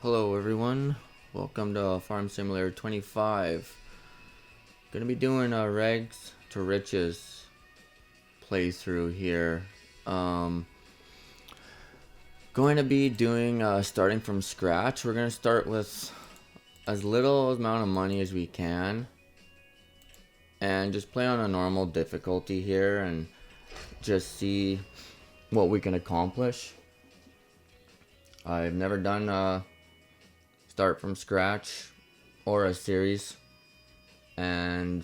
Hello everyone, welcome to Farm Simulator 25. Gonna be doing a Rags to Riches playthrough here. Going to be doing starting from scratch. We're gonna start with as little amount of money as we can and just play on a normal difficulty here and just see what we can accomplish. I've never done start from scratch or a series, and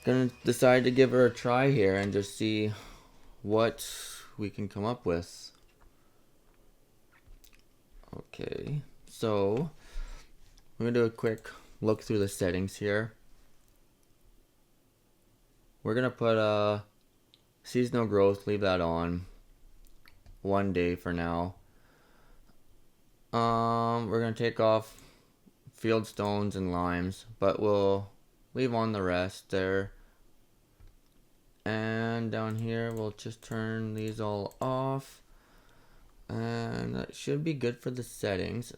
gonna decide to give her a try here and just see what we can come up with. Okay, so I'm gonna do a quick look through the settings here. We're gonna put seasonal growth, leave that on 1 day for now. We're gonna take off field stones and limes, but we'll leave on the rest there. And down here we'll just turn these all off, and that should be good for the settings.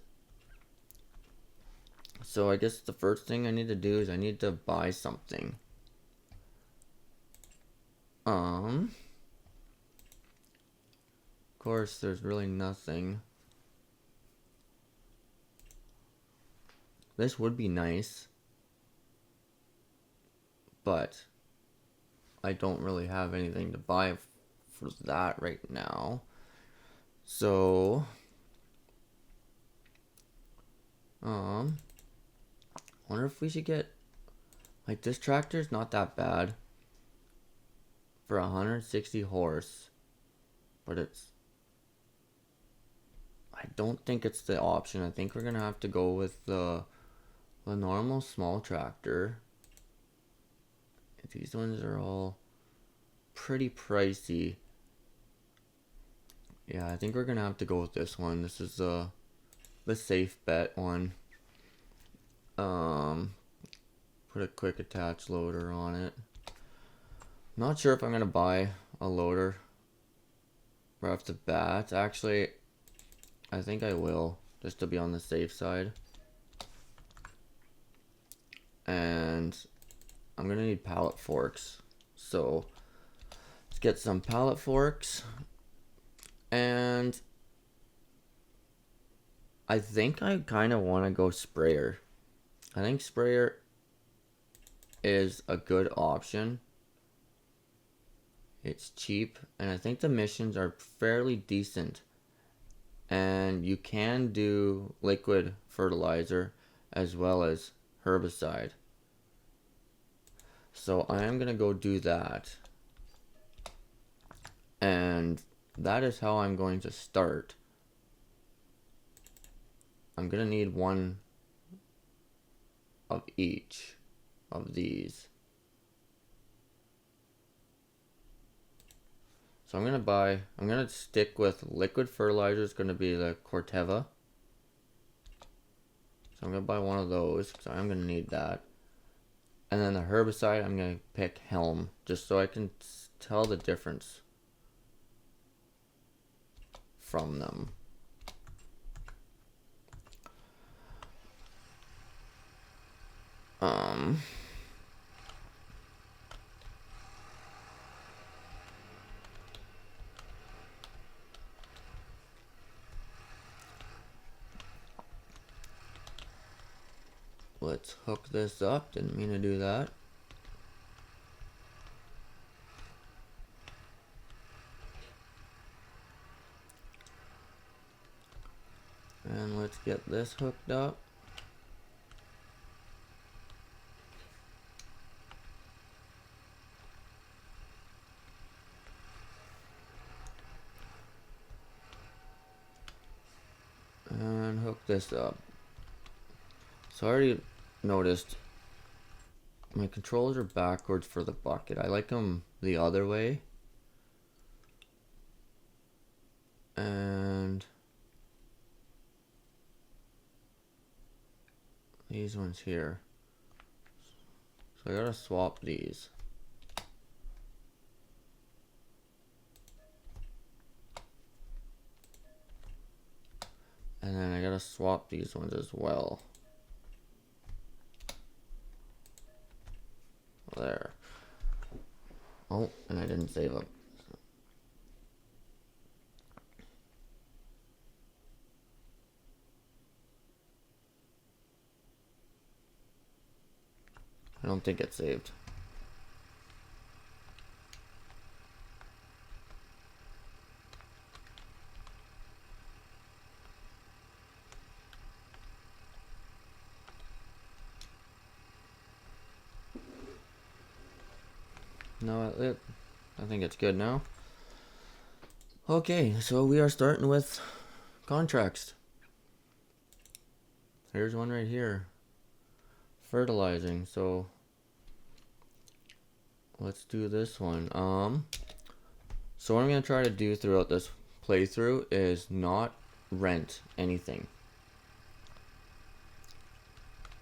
So I guess the first thing I need to do is I need to buy something. Of course there's really nothing. This would be nice, but I don't really have anything to buy for that right now. So wonder if we should get, like, this tractor's not that bad for 160 horse, but I don't think it's the option. I think we're gonna have to go with the normal small tractor. These ones are all pretty pricey. Yeah, I think we're gonna have to go with this one. This is the safe bet one. Put a quick attach loader on it. Not sure if I'm gonna buy a loader right off the bat. Actually, I think I will, just to be on the safe side. And I'm gonna need pallet forks, so let's get some pallet forks. And I think I kind of want to go sprayer. I think sprayer is a good option. It's cheap, and I think the missions are fairly decent. And you can do liquid fertilizer as well as herbicide. So I am going to go do that. And that is how I'm going to start. I'm going to need one of each of these. So I'm going to stick with liquid fertilizer. It's going to be the Corteva. So I'm going to buy one of those because I'm going to need that. And then the herbicide, I'm going to pick Helm, just so I can tell the difference from them. Let's hook this up. Didn't mean to do that. And let's get this hooked up. And hook this up. So I already noticed my controls are backwards for the bucket. I like them the other way. And these ones here. So I gotta swap these. And gonna swap these ones as well. There. Oh, and I didn't save them. I don't think it's saved. No, I think it's good now. Okay, so we are starting with contracts. Here's one right here. Fertilizing. So let's do this one. So what I'm gonna try to do throughout this playthrough is not rent anything.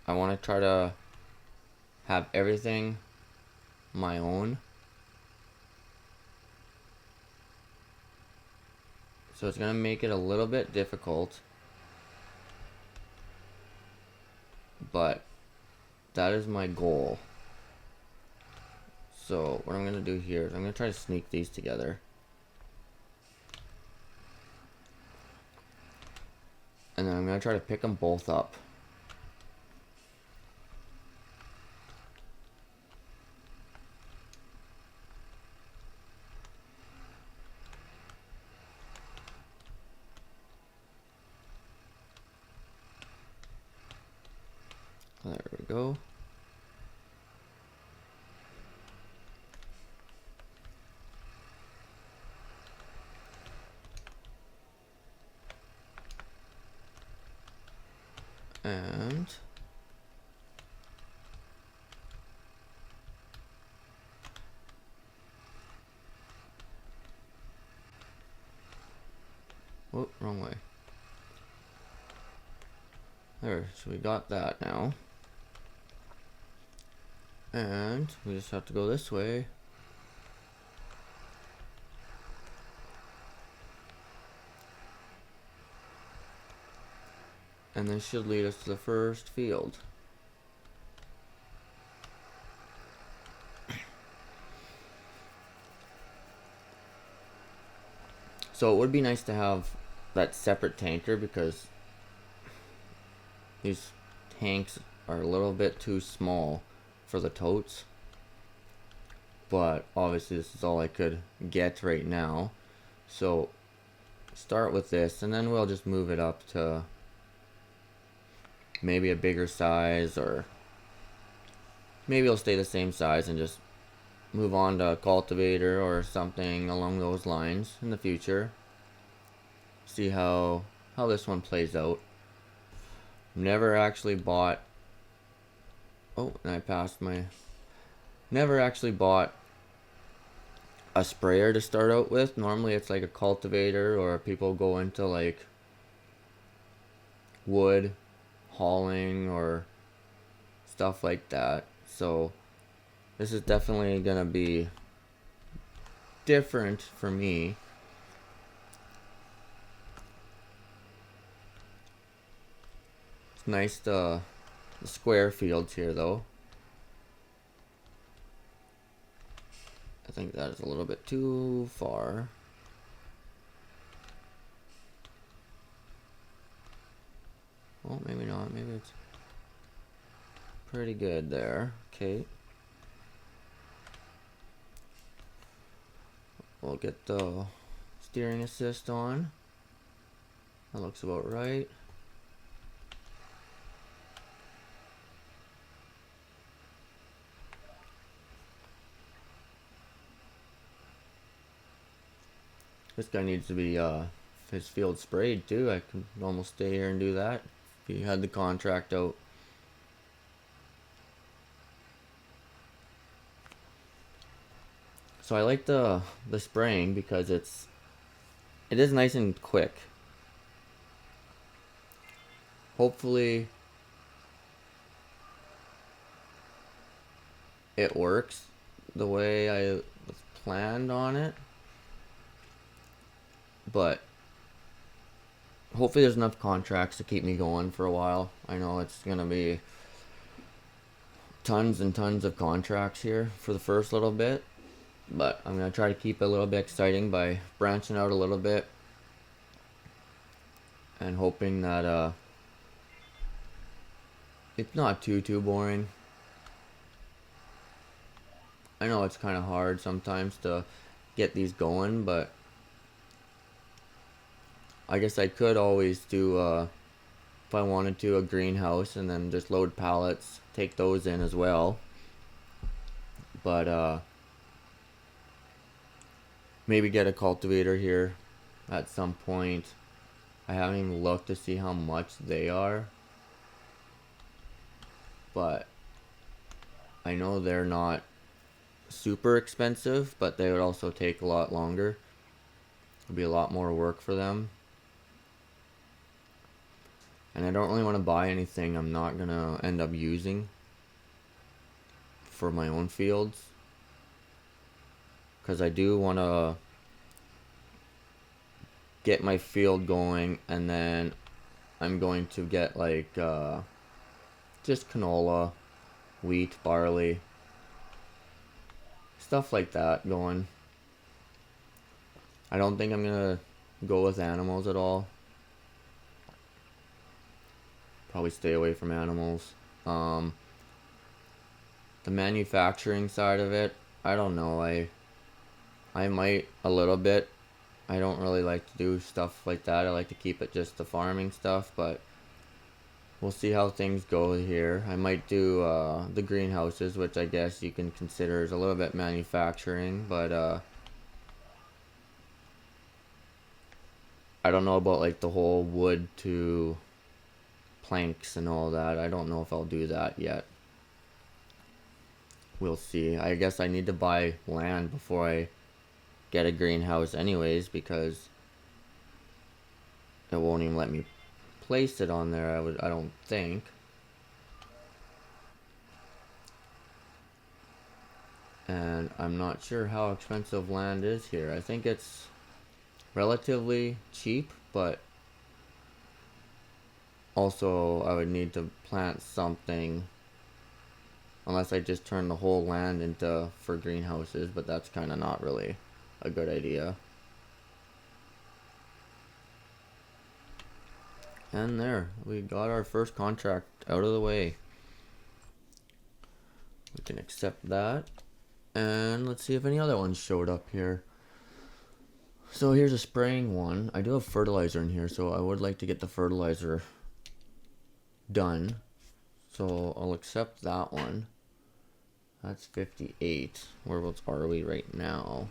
I want to try to have everything my own. So it's gonna make it a little bit difficult, but that is my goal. So what I'm gonna do here is I'm gonna try to sneak these together. And then I'm gonna try to pick them both up. There we go. And whoop, wrong way. There, so we got that now. And we just have to go this way. And this should lead us to the first field. So it would be nice to have that separate tanker because these tanks are a little bit too small for the totes. But obviously this is all I could get right now. So start with this and then we'll just move it up to maybe a bigger size, or maybe it'll stay the same size and just move on to a cultivator or something along those lines in the future. See how this one plays out. Never actually bought, oh, and I passed my, never actually bought a sprayer to start out with. Normally it's like a cultivator, or people go into like wood hauling or stuff like that. So this is definitely gonna be different for me. It's nice the square fields here though. I think that is a little bit too far. Well, maybe not. Maybe it's pretty good there. Okay. We'll get the steering assist on. That looks about right. This guy needs to be his field sprayed too. I can almost stay here and do that if he had the contract out. So I like the spraying because it is nice and quick. Hopefully it works the way I planned on it. But hopefully there's enough contracts to keep me going for a while. I know it's gonna be tons and tons of contracts here for the first little bit, but I'm gonna try to keep it a little bit exciting by branching out a little bit and hoping that it's not too boring. I know it's kind of hard sometimes to get these going, but I guess I could always do if I wanted to, a greenhouse and then just load pallets, take those in as well. But maybe get a cultivator here at some point. I haven't even looked to see how much they are, but I know they're not super expensive, but they would also take a lot longer. It'd be a lot more work for them. And I don't really want to buy anything I'm not gonna end up using for my own fields, because I do want to get my field going, and then I'm going to get like just canola, wheat, barley, stuff like that going. I don't think I'm gonna go with animals at all. Probably stay away from animals. The manufacturing side of it, I don't know. I might a little bit. I don't really like to do stuff like that. I like to keep it just the farming stuff, but we'll see how things go here. I might do the greenhouses, which I guess you can consider as a little bit manufacturing, but I don't know about like the whole wood to planks and all that. I don't know if I'll do that yet. We'll see. I guess I need to buy land before I get a greenhouse anyways, because it won't even let me place it on there. I don't think. And I'm not sure how expensive land is here. I think it's relatively cheap, but also I would need to plant something, unless I just turn the whole land into for greenhouses, but that's kind of not really a good idea. And there, we got our first contract out of the way. We can accept that. And let's see if any other ones showed up here. So here's a spraying one. I do have fertilizer in here, so I would like to get the fertilizer done. So I'll accept that one. That's 58. Whereabouts are we right now?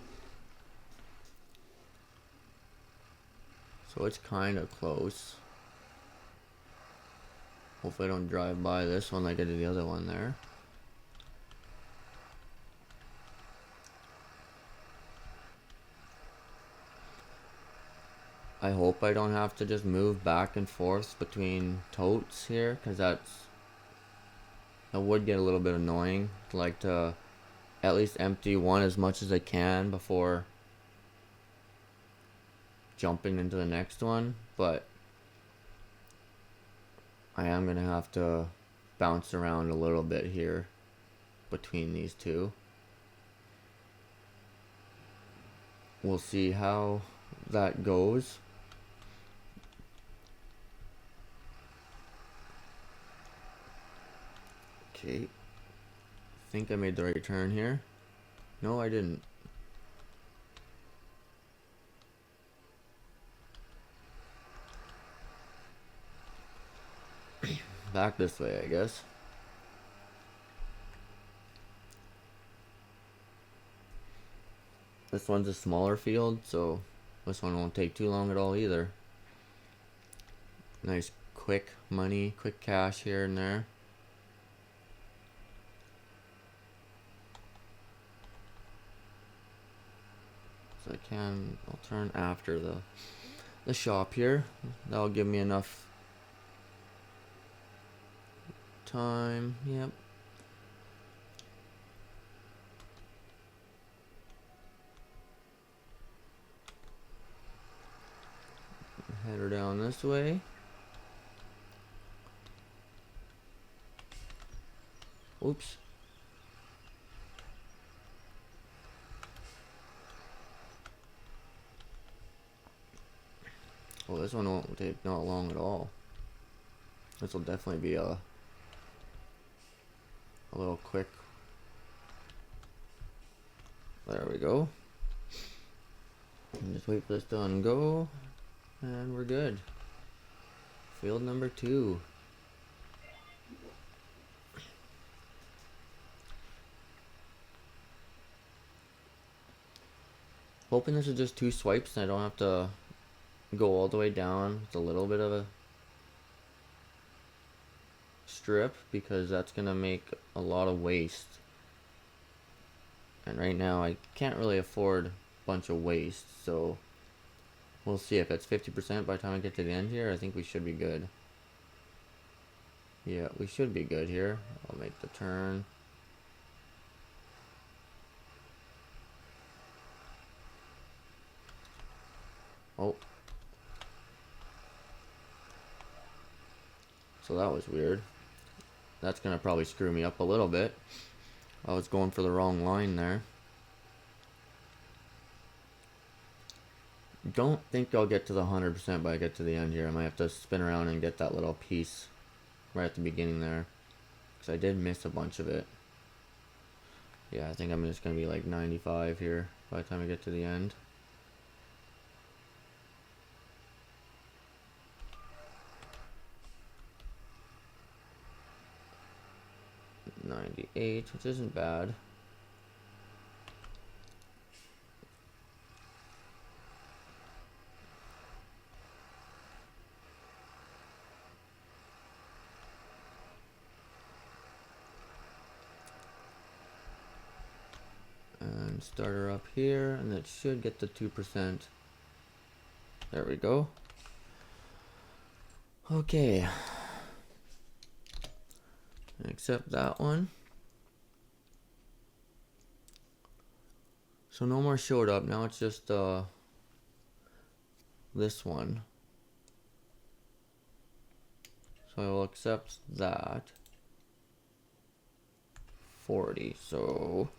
So it's kind of close. Hopefully I don't drive by this one like I did the other one there. I hope I don't have to just move back and forth between totes here, because that would get a little bit annoying. I'd like to at least empty one as much as I can before jumping into the next one, but I am going to have to bounce around a little bit here between these two. We'll see how that goes. Okay, I think I made the right turn here. No, I didn't. Back this way, I guess. This one's a smaller field, so this one won't take too long at all either. Nice quick money, quick cash here and there. So I'll turn after the shop here. That'll give me enough time. Yep. Head her down this way. Oops. Well, this one won't take not long at all. This will definitely be a little quick. There we go. And just wait for this to ungo, and we're good. Field number 2. Hoping this is just 2 swipes and I don't have to go all the way down. It's a little bit of a strip because that's gonna make a lot of waste. And right now I can't really afford a bunch of waste, so we'll see. If it's 50% by the time I get to the end here, I think we should be good. Yeah, we should be good here. I'll make the turn. Oh. So that was weird. That's gonna probably screw me up a little bit. I was going for the wrong line there. Don't think I'll get to the 100% by I get to the end here. I might have to spin around and get that little piece right at the beginning there, because I did miss a bunch of it. Yeah, I think I'm just gonna be like 95 here by the time I get to the end. $98, which isn't bad. And start her up here, and that should get the 2%. There we go. Okay. Accept that one. So no more showed up. Now it's just this one. So I will accept that. 40. So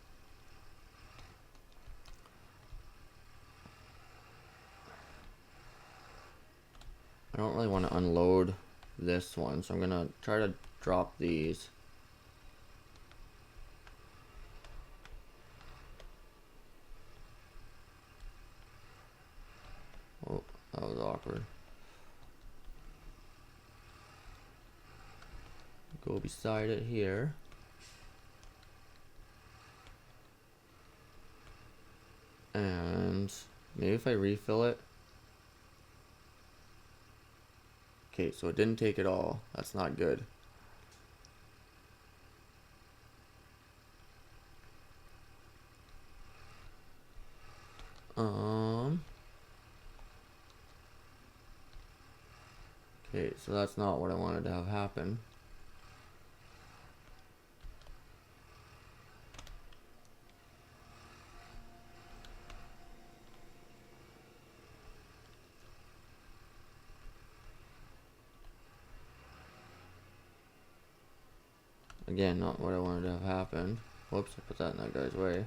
I don't really want to unload this one, so I'm gonna try to drop these. Oh, that was awkward. Go beside it here. And maybe if I refill it. Okay, so it didn't take it all. That's not good. Okay, so that's not what I wanted to have happen. Again, not what I wanted to have happen. Whoops, I put that in that guy's way.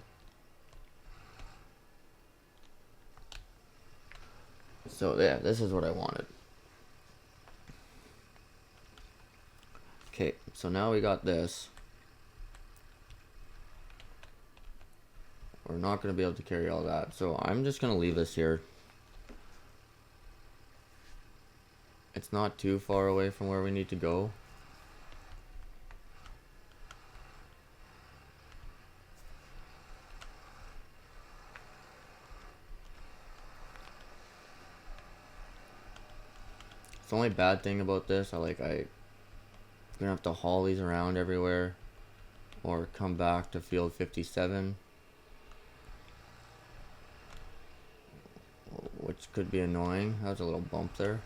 So yeah, this is what I wanted. Okay, so now we got this. We're not going to be able to carry all that, so I'm just going to leave this here. It's not too far away from where we need to go. The only bad thing about this, I'm gonna have to haul these around everywhere, or come back to field 57, which could be annoying. That was a little bump there.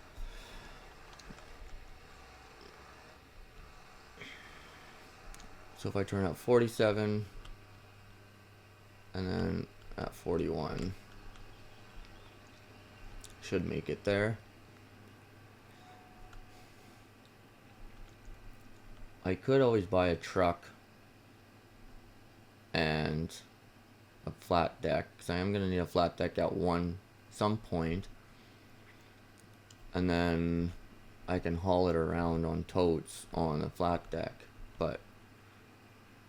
So if I turn at 47, and then at 41, should make it there. I could always buy a truck and a flat deck, because I am going to need a flat deck at some point, and then I can haul it around on totes on a flat deck. But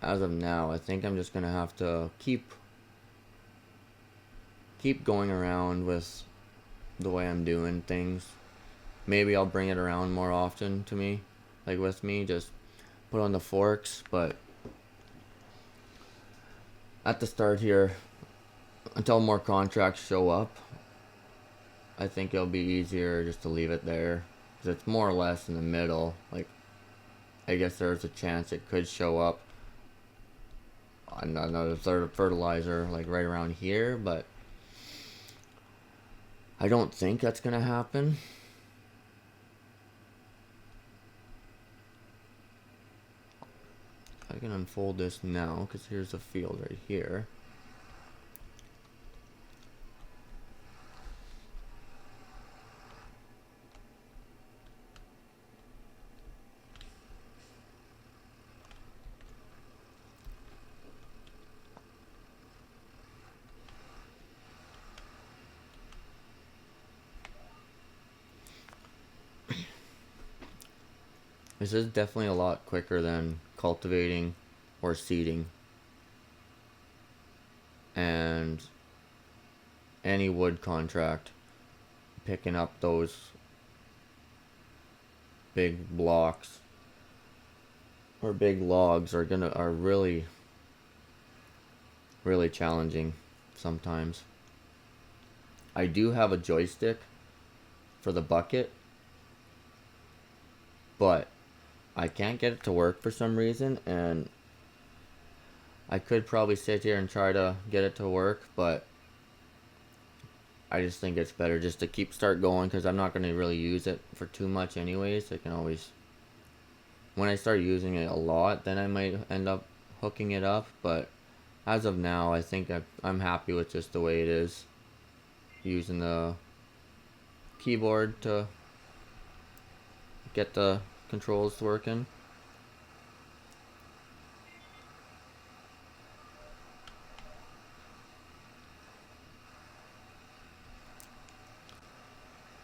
as of now, I think I'm just going to have to keep going around with the way I'm doing things. Maybe I'll bring it around more often to me, like with me, just put on the forks. But at the start here, until more contracts show up, I think it'll be easier just to leave it there, because it's more or less in the middle. Like, I guess there's a chance it could show up another third fertilizer like right around here, but I don't think that's gonna happen. I can unfold this now, because here's the field right here. This is definitely a lot quicker than cultivating or seeding. And any wood contract, picking up those big blocks or big logs are really challenging sometimes. I do have a joystick for the bucket, but I can't get it to work for some reason, and I could probably sit here and try to get it to work, but I just think it's better just to start going, because I'm not going to really use it for too much anyways. I can always, when I start using it a lot, then I might end up hooking it up, but as of now, I think I'm happy with just the way it is, using the keyboard to get the controls working.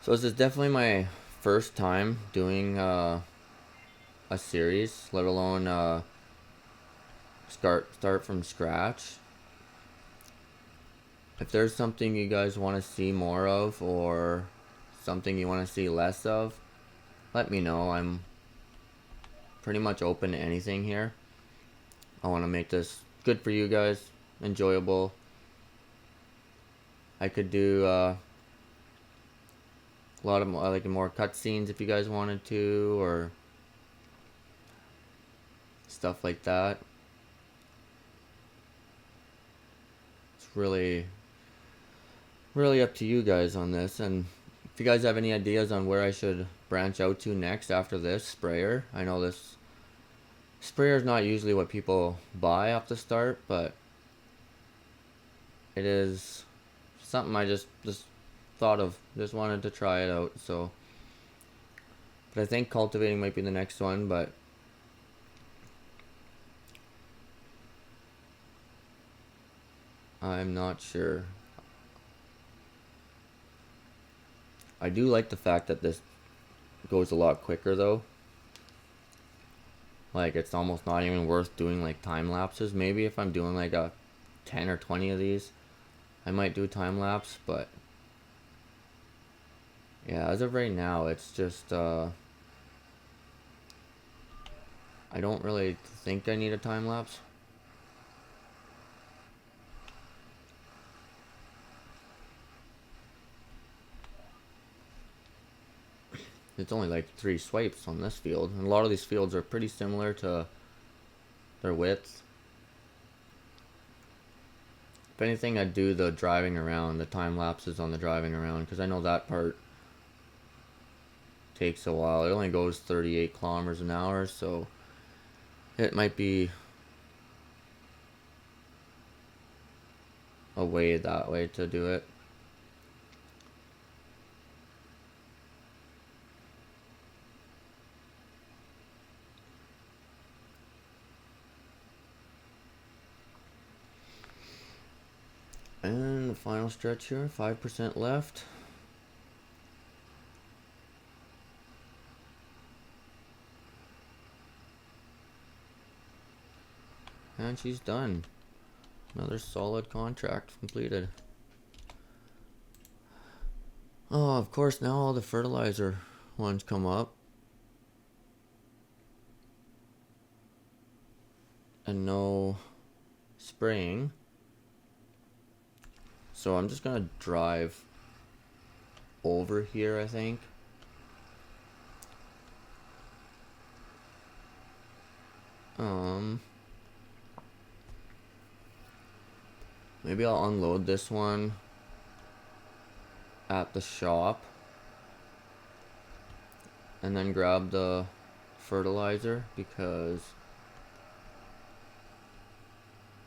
So this is definitely my first time doing a series, let alone start from scratch. If there's something you guys want to see more of, or something you want to see less of, let me know. I'm pretty much open to anything here. I want to make this good for you guys, enjoyable. I could do a lot of more cutscenes if you guys wanted to, or stuff like that. It's really up to you guys on this. And if you guys have any ideas on where I should branch out to next after this sprayer, I know this sprayer is not usually what people buy off the start, but it is something I just thought of, just wanted to try it out. So, but I think cultivating might be the next one, but I'm not sure. I do like the fact that this goes a lot quicker though. Like, it's almost not even worth doing like time lapses. Maybe if I'm doing like a 10 or 20 of these, I might do time lapse, but yeah, as of right now, it's just I don't really think I need a time lapse. It's only like 3 swipes on this field, and a lot of these fields are pretty similar to their width. If anything, I'd do the driving around, the time lapses on the driving around, because I know that part takes a while. It only goes 38 kilometers an hour, so it might be a way that way to do it. And the final stretch here, 5% left. And she's done. Another solid contract completed. Oh, of course, now all the fertilizer ones come up. And no spraying. So I'm just gonna drive over here, I think. Maybe I'll unload this one at the shop and then grab the fertilizer, because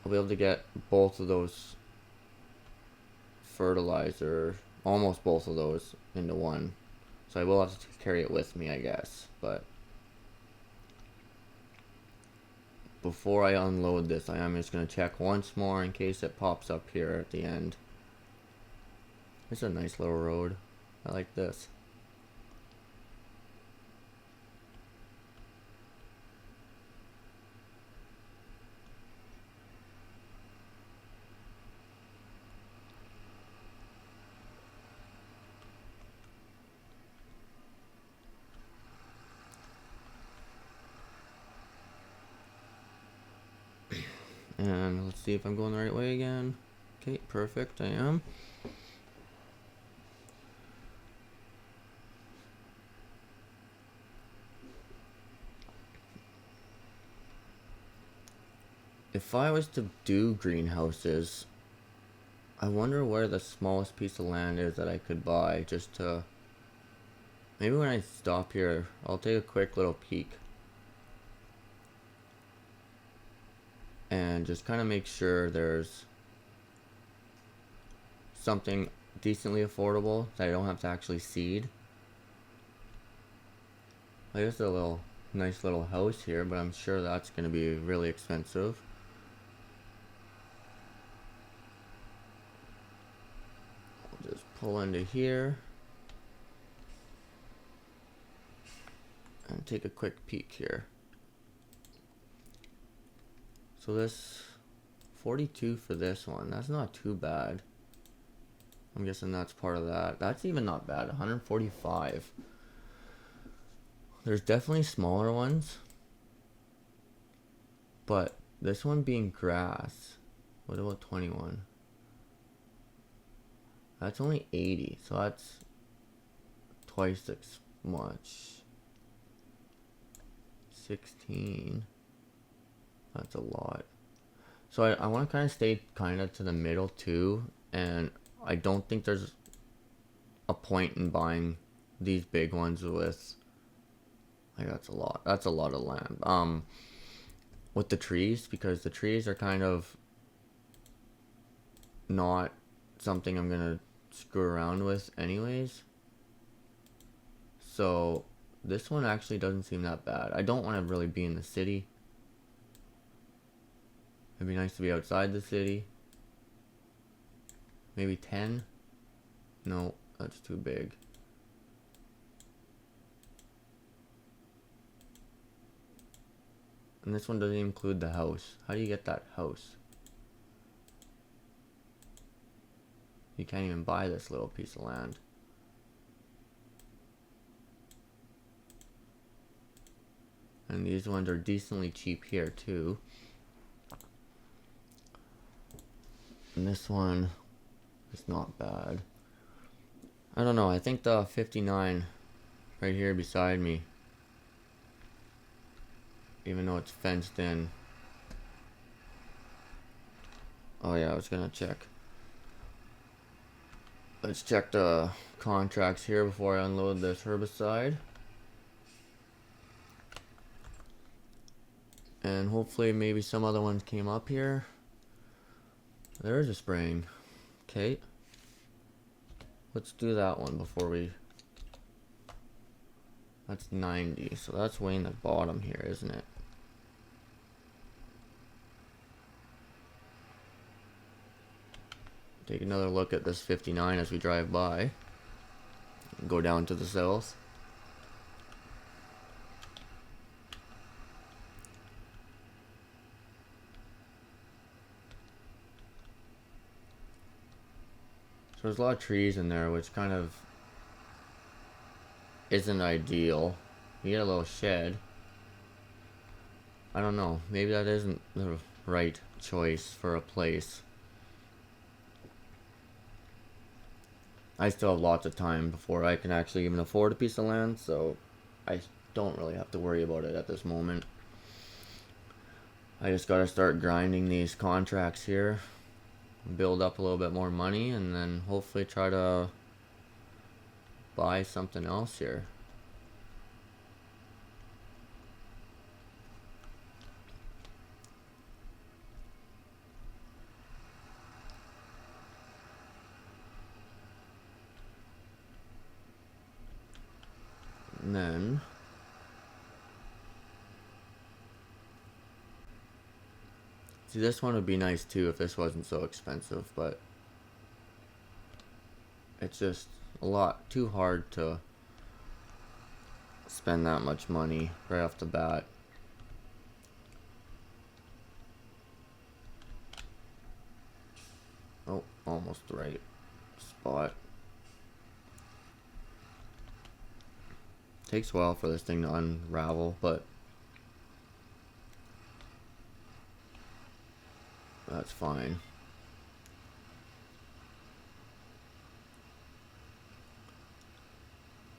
I'll be able to get both of those fertilizer, almost both of those, into one. So I will have to carry it with me, I guess, but before I unload this, I am just going to check once more in case it pops up here at the end. It's a nice little road. I like this. And let's see if I'm going the right way again. Okay, perfect, I am. If I was to do greenhouses, I wonder where the smallest piece of land is that I could buy, just to... Maybe when I stop here, I'll take a quick little peek. And just kind of make sure there's something decently affordable that I don't have to actually seed. Like, there's a nice little house here, but I'm sure that's going to be really expensive. I'll just pull into here and take a quick peek here. So this 42 for this one, that's not too bad. I'm guessing that's part of that. That's even not bad, 145. There's definitely smaller ones, but this one being grass, what about 21? That's only 80, so that's twice as much. 16. That's a lot. So I want to kind of stay kind of to the middle too, and I don't think there's a point in buying these big ones with, like, that's a lot of land, with the trees, because the trees are kind of not something I'm gonna screw around with anyways. So this one actually doesn't seem that bad. I don't want to really be in the city. It'd be nice to be outside the city. Maybe 10? No, that's too big. And this one doesn't include the house. How do you get that house? You can't even buy this little piece of land. And these ones are decently cheap here too. And this one is not bad. I don't know, I think the 59 right here beside me, even though it's fenced in. Oh yeah, I was gonna check. Let's check the contracts here before I unload this herbicide. And hopefully maybe some other ones came up here. There's a spraying. Okay. Let's do that one before we... That's 90, so that's way in the bottom here, isn't it? Take another look at this 59 as we drive by. Go down to the south. So there's a lot of trees in there, which kind of isn't ideal. You get a little shed. I don't know. Maybe that isn't the right choice for a place. I still have lots of time before I can actually even afford a piece of land, so I don't really have to worry about it at this moment. I just gotta start grinding these contracts here, build up a little bit more money, and then hopefully try to buy something else here. And then see, this one would be nice too if this wasn't so expensive, but it's just a lot too hard to spend that much money right off the bat. Oh, almost the right spot. Takes a while for this thing to unravel, but that's fine.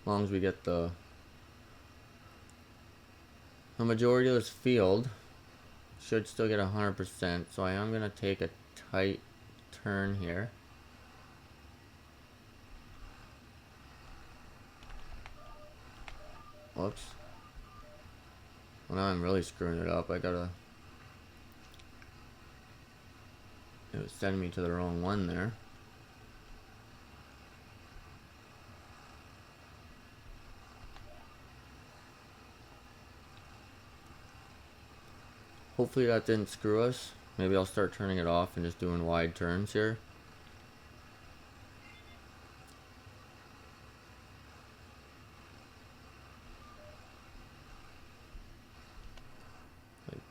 As long as we get the majority of this field, should still get 100%, so I am going to take a tight turn here. Whoops. Well, now I'm really screwing it up. I gotta... It was sending me to the wrong one there. Hopefully that didn't screw us. Maybe I'll start turning it off and just doing wide turns here.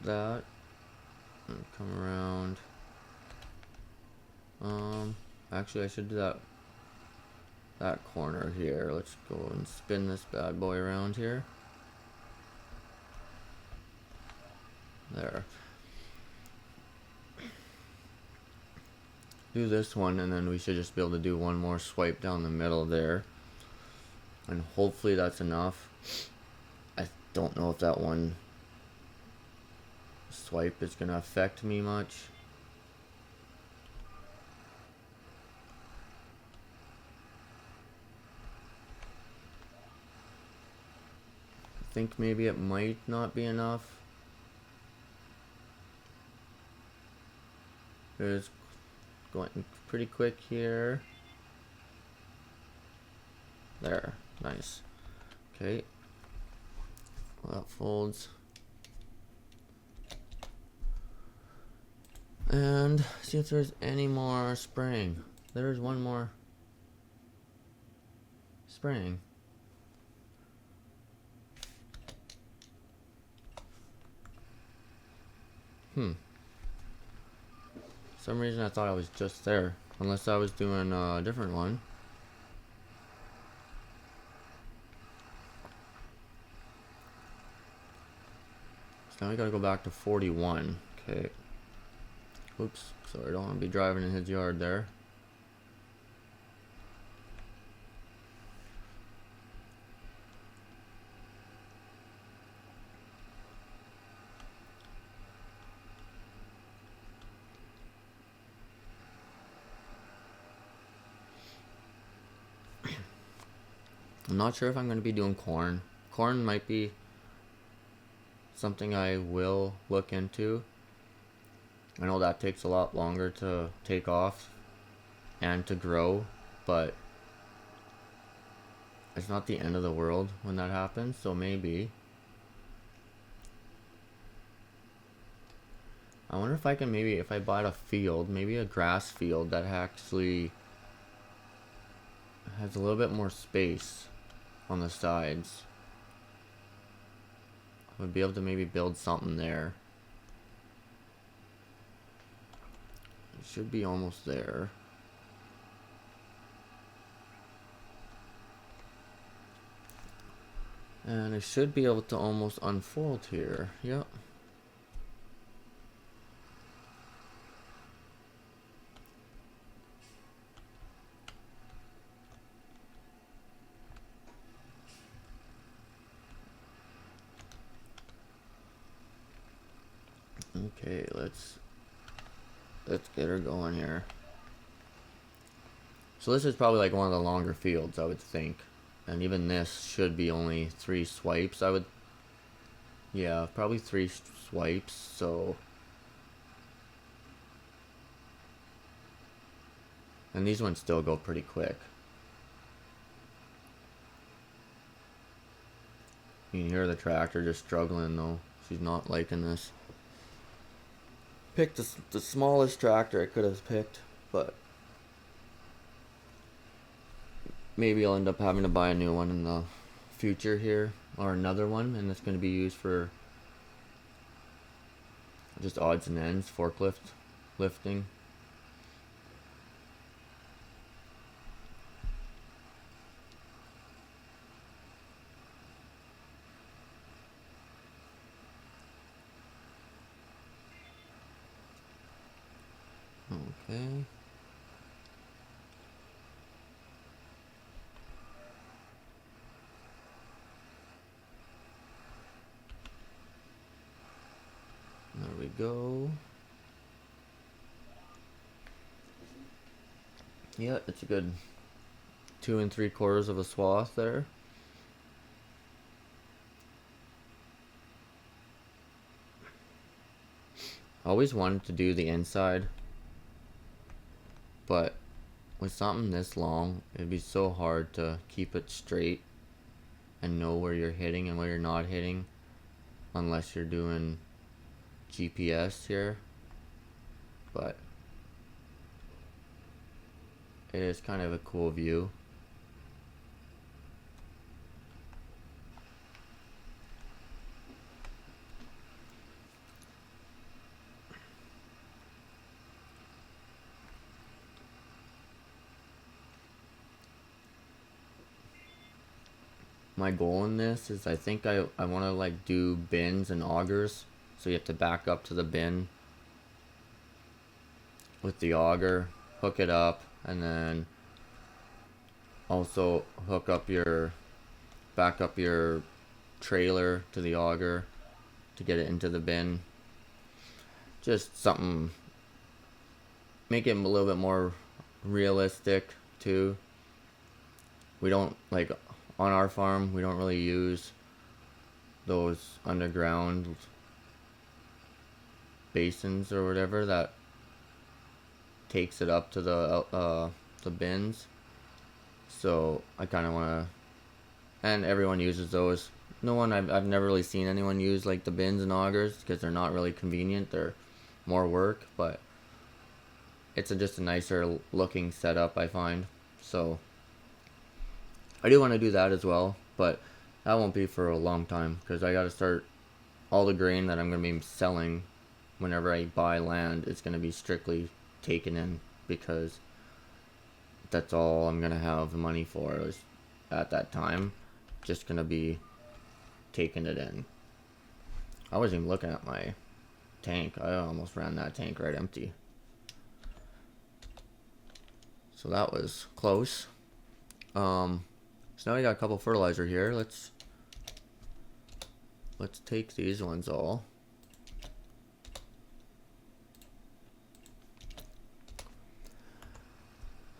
That and come around. Actually I should do that corner here. Let's go and spin this bad boy around here. There. Do this one, and then we should just be able to do one more swipe down the middle there, and hopefully that's enough. I don't know if that one swipe is gonna affect me much. I think maybe it might not be enough. It's going pretty quick here. There, nice. Okay, well, that folds. And see if there's any more spraying. There's one more spraying. For some reason I thought I was just there, unless I was doing a different one. So now we gotta go back to 41. Okay. Oops, sorry, I don't want to be driving in his yard there. I'm not sure if I'm going to be doing corn. Corn might be something I will look into. I know that takes a lot longer to take off and to grow, but it's not the end of the world when that happens, so maybe. I wonder if I can maybe, if I bought a field, maybe a grass field that actually has a little bit more space on the sides. I would be able to maybe build something there. It should be almost there. And I should be able to almost unfold here. Yep. Okay, let's get her going here. So this is probably like one of the longer fields, I would think. And even this should be only 3 swipes, I would... Yeah, probably 3 swipes, so... And these ones still go pretty quick. You can hear the tractor just struggling though. She's not liking this. Picked the smallest tractor I could have picked, but... Maybe I'll end up having to buy a new one in the future here, or another one, and it's going to be used for just odds and ends, forklift lifting. Okay. There we go. Yeah, it's a good 2 3/4 of a swath there. I always wanted to do the inside, but with something this long, it'd be so hard to keep it straight and know where you're hitting and where you're not hitting, unless you're doing GPS here. But it is kind of a cool view. My goal in this is I think I want to like do bins and augers. So you have to back up to the bin with the auger, hook it up, and then also back up your trailer to the auger to get it into the bin. Just something, make it a little bit more realistic too. We don't, like on our farm, we don't really use those underground basins or whatever that takes it up to the bins. So I kind of want to, and everyone uses those. I've never really seen anyone use like the bins and augers because they're not really convenient. They're more work, but it's just a nicer looking setup, I find. So I do want to do that as well, but that won't be for a long time because I got to start all the grain that I'm going to be selling whenever I buy land. It's going to be strictly taken in because that's all I'm going to have the money for is at that time. Just going to be taking it in. I wasn't even looking at my tank. I almost ran that tank right empty. So that was close. So now we got a couple fertilizer here. Let's take these ones all.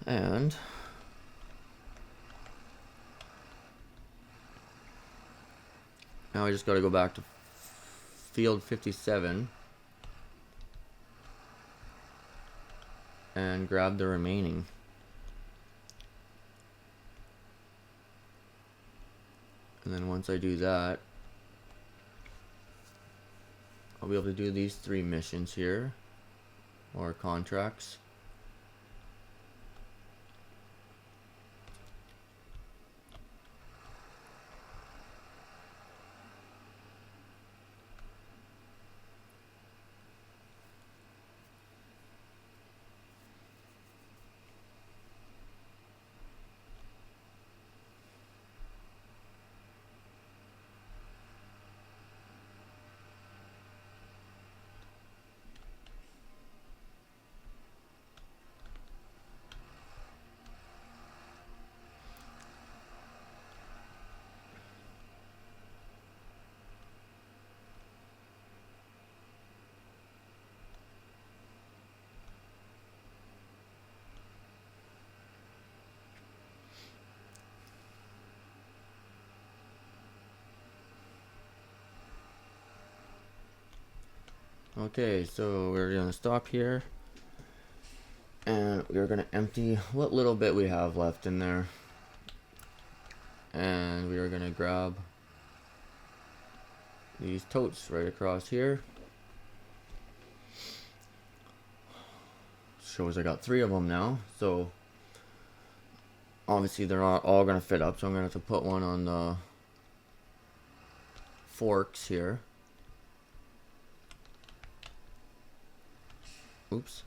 And now I just got to go back to field 57 and grab the remaining. And then once I do that, I'll be able to do these 3 missions here, or contracts. Okay, so we're gonna stop here, and we're gonna empty what little bit we have left in there, and we are gonna grab these totes right across here. Shows I got 3 of them now, so obviously they're not all gonna fit up, so I'm gonna have to put one on the forks here. Oops.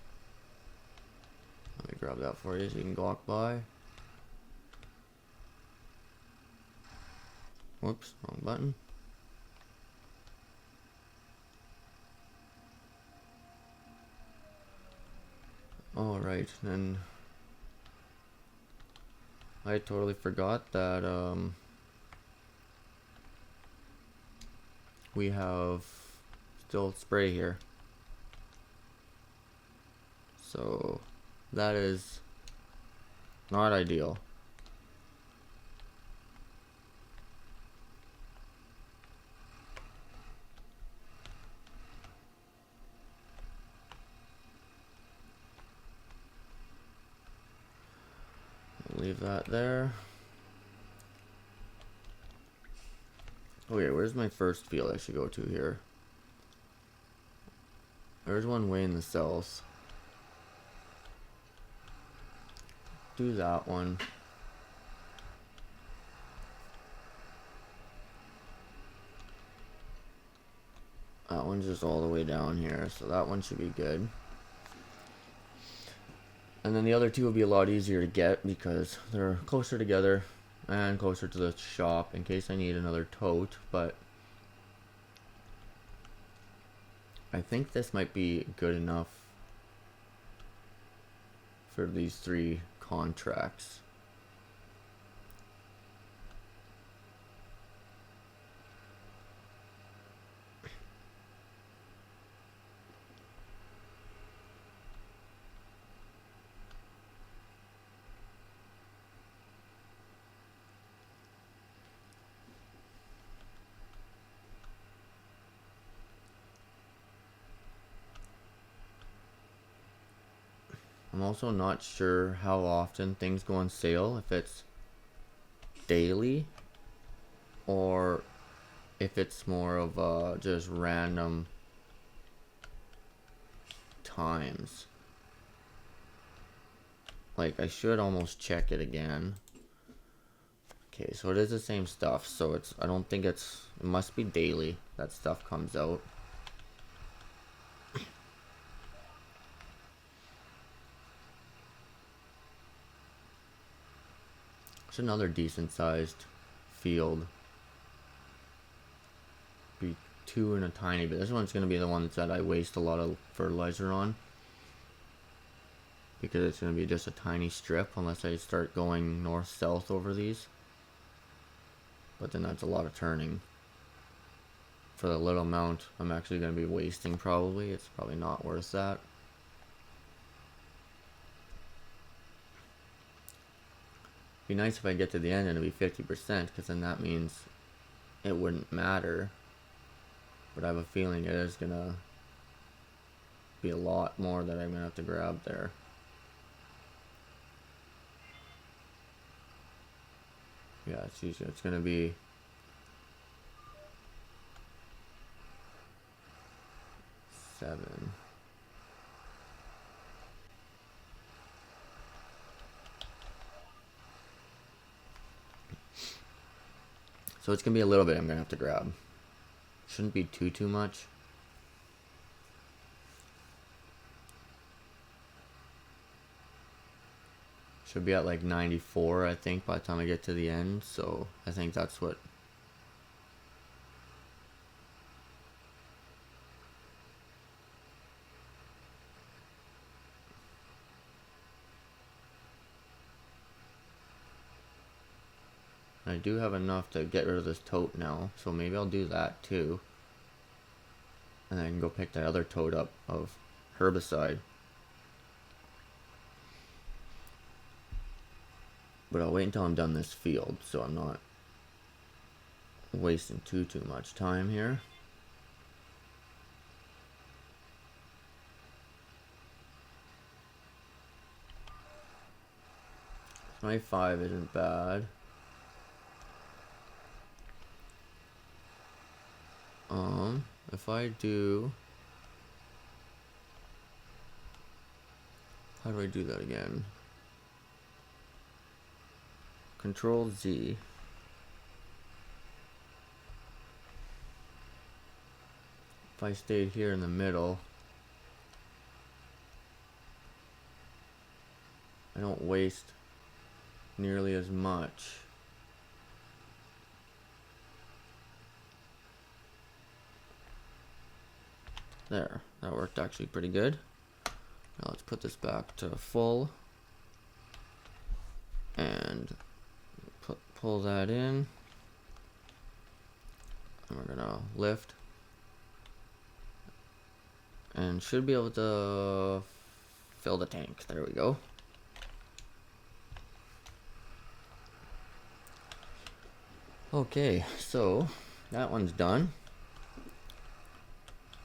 Let me grab that for you so you can walk by. Whoops, wrong button. Alright, then I totally forgot that we have still spray here. So that is not ideal. Leave that there. Okay, where's my first field I should go to here? There's one way in the cells. Do that one. That one's just all the way down here, so that one should be good. And then the other 2 will be a lot easier to get because they're closer together and closer to the shop in case I need another tote, but I think this might be good enough for these 3 contracts. I'm also not sure how often things go on sale, if it's daily or if it's more of just random times. Like, I should almost check it again. Okay, so it is the same stuff, so I don't think it must be daily that stuff comes out. It's another decent sized field. Be 2 and a tiny bit. This one's going to be the ones that I waste a lot of fertilizer on, because it's going to be just a tiny strip unless I start going north-south over these. But then that's a lot of turning. For the little amount I'm actually going to be wasting probably, it's probably not worth that. Be nice if I get to the end and it'd be 50%, because then that means it wouldn't matter. But I have a feeling it is gonna be a lot more that I'm gonna have to grab there. Yeah, it's gonna be 7. So it's gonna be a little bit I'm gonna have to grab. Shouldn't be too much. Should be at like 94, I think, by the time I get to the end. So I think that's what. I do have enough to get rid of this tote now, so maybe I'll do that too. And then I can go pick that other tote up of herbicide. But I'll wait until I'm done this field, so I'm not wasting too much time here. 25 isn't bad. If I do, how do I do that again? Control Z. If I stayed here in the middle, I don't waste nearly as much. There, that worked actually pretty good. Now let's put this back to full and pull that in, and we're gonna lift and should be able to fill the tank. There we go. Okay, so that one's done.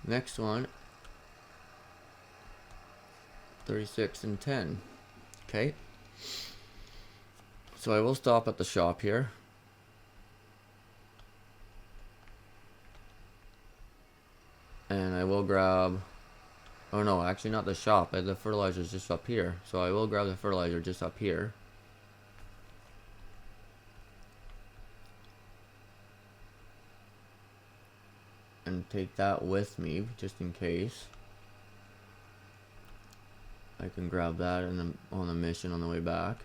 Next one, 36 and 10. Okay. So I will stop at the shop here. And I will grab, oh no, actually not the shop, the fertilizer's just up here. So I will grab the fertilizer just up here. And take that with me just in case. I can grab that on the mission on the way back.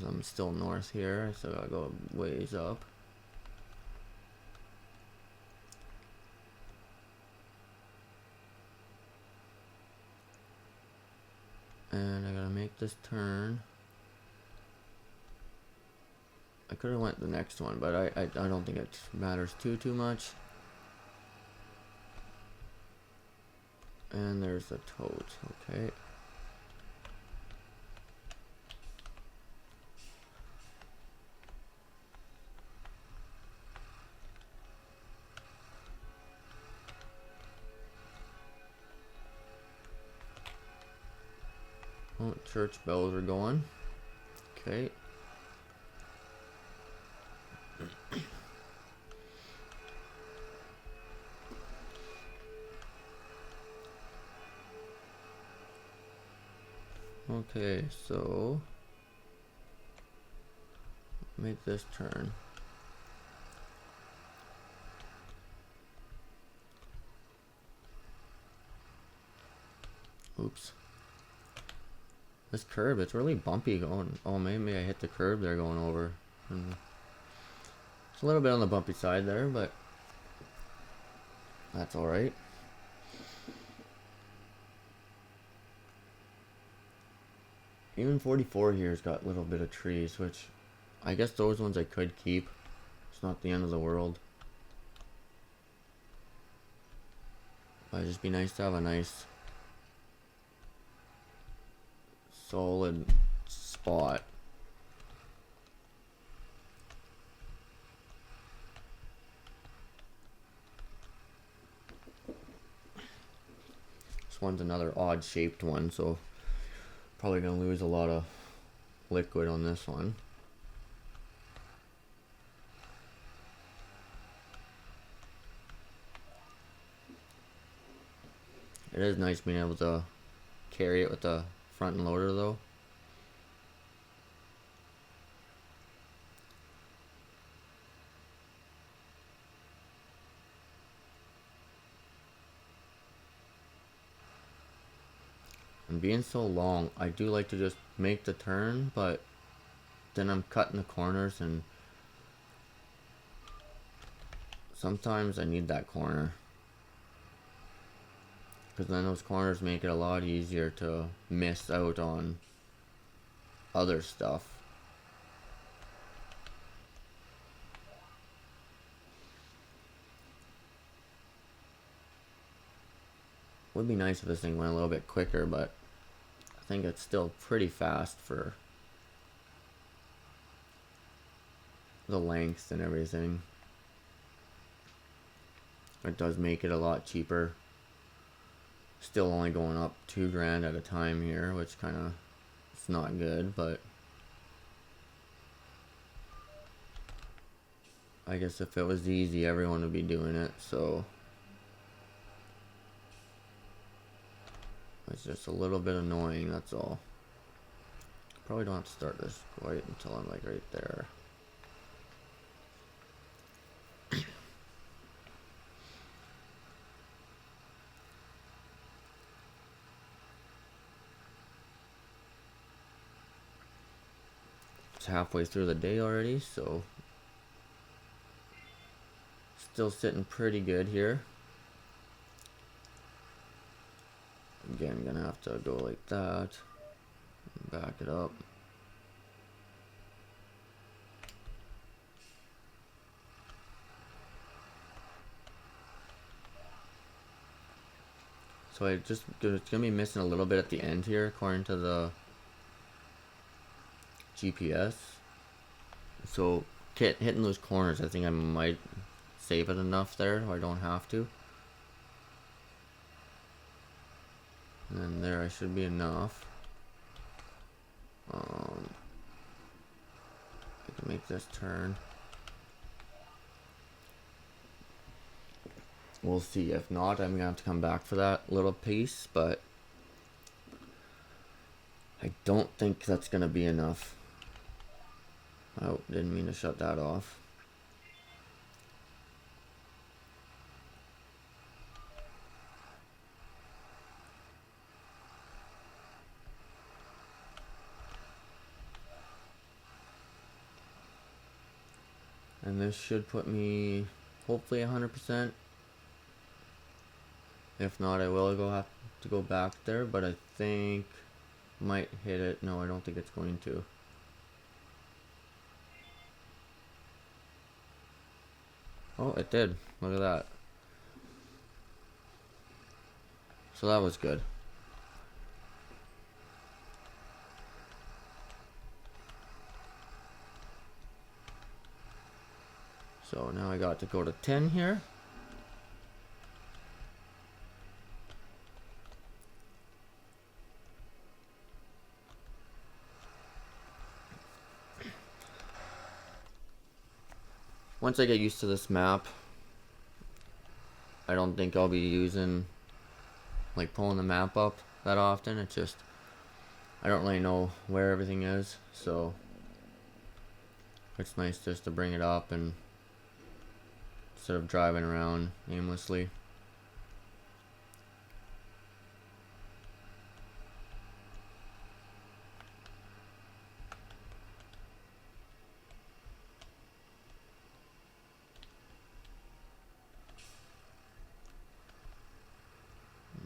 I'm still north here, so I gotta go ways up. And I gotta make this turn. I could have went the next one, but I don't think it matters too much. And there's the toad. Okay. Oh, church bells are going. Okay. Okay, so make this turn. Oops. This curb, it's really bumpy going. Oh, maybe I hit the curb there going over. It's a little bit on the bumpy side there, but that's alright. Even 44 here's got a little bit of trees, which I guess those ones I could keep. It's not the end of the world. But it'd just be nice to have a nice solid spot. This one's another odd shaped one, so probably gonna lose a lot of liquid on this one. It is nice being able to carry it with the front end loader though. And being so long, I do like to just make the turn, but then I'm cutting the corners, and sometimes I need that corner, because then those corners make it a lot easier to miss out on other stuff. Would be nice if this thing went a little bit quicker, but I think it's still pretty fast for the length and everything. It does make it a lot cheaper. Still only going up $2,000 at a time here, which kind of, it's not good, but I guess if it was easy, everyone would be doing it, so it's just a little bit annoying, that's all. Probably don't have to start this quite until I'm like right there. It's halfway through the day already, so still sitting pretty good here. Again, gonna have to go like that, back it up. So it's gonna be missing a little bit at the end here, according to the GPS. So hitting those corners, I think I might save it enough there, or I don't have to. And then there, I should be enough. I can make this turn. We'll see. If not, I'm gonna have to come back for that little piece, but I don't think that's gonna be enough. Oh, didn't mean to shut that off. And this should put me hopefully 100%. If not, I will have to go back there, but I think might hit it. No, I don't think it's going to. Oh, it did. Look at that. So that was good. So now I got to go to 10 here. Once I get used to this map, I don't think I'll be using, like, pulling the map up that often. It's just, I don't really know where everything is, so it's nice just to bring it up and instead of driving around aimlessly.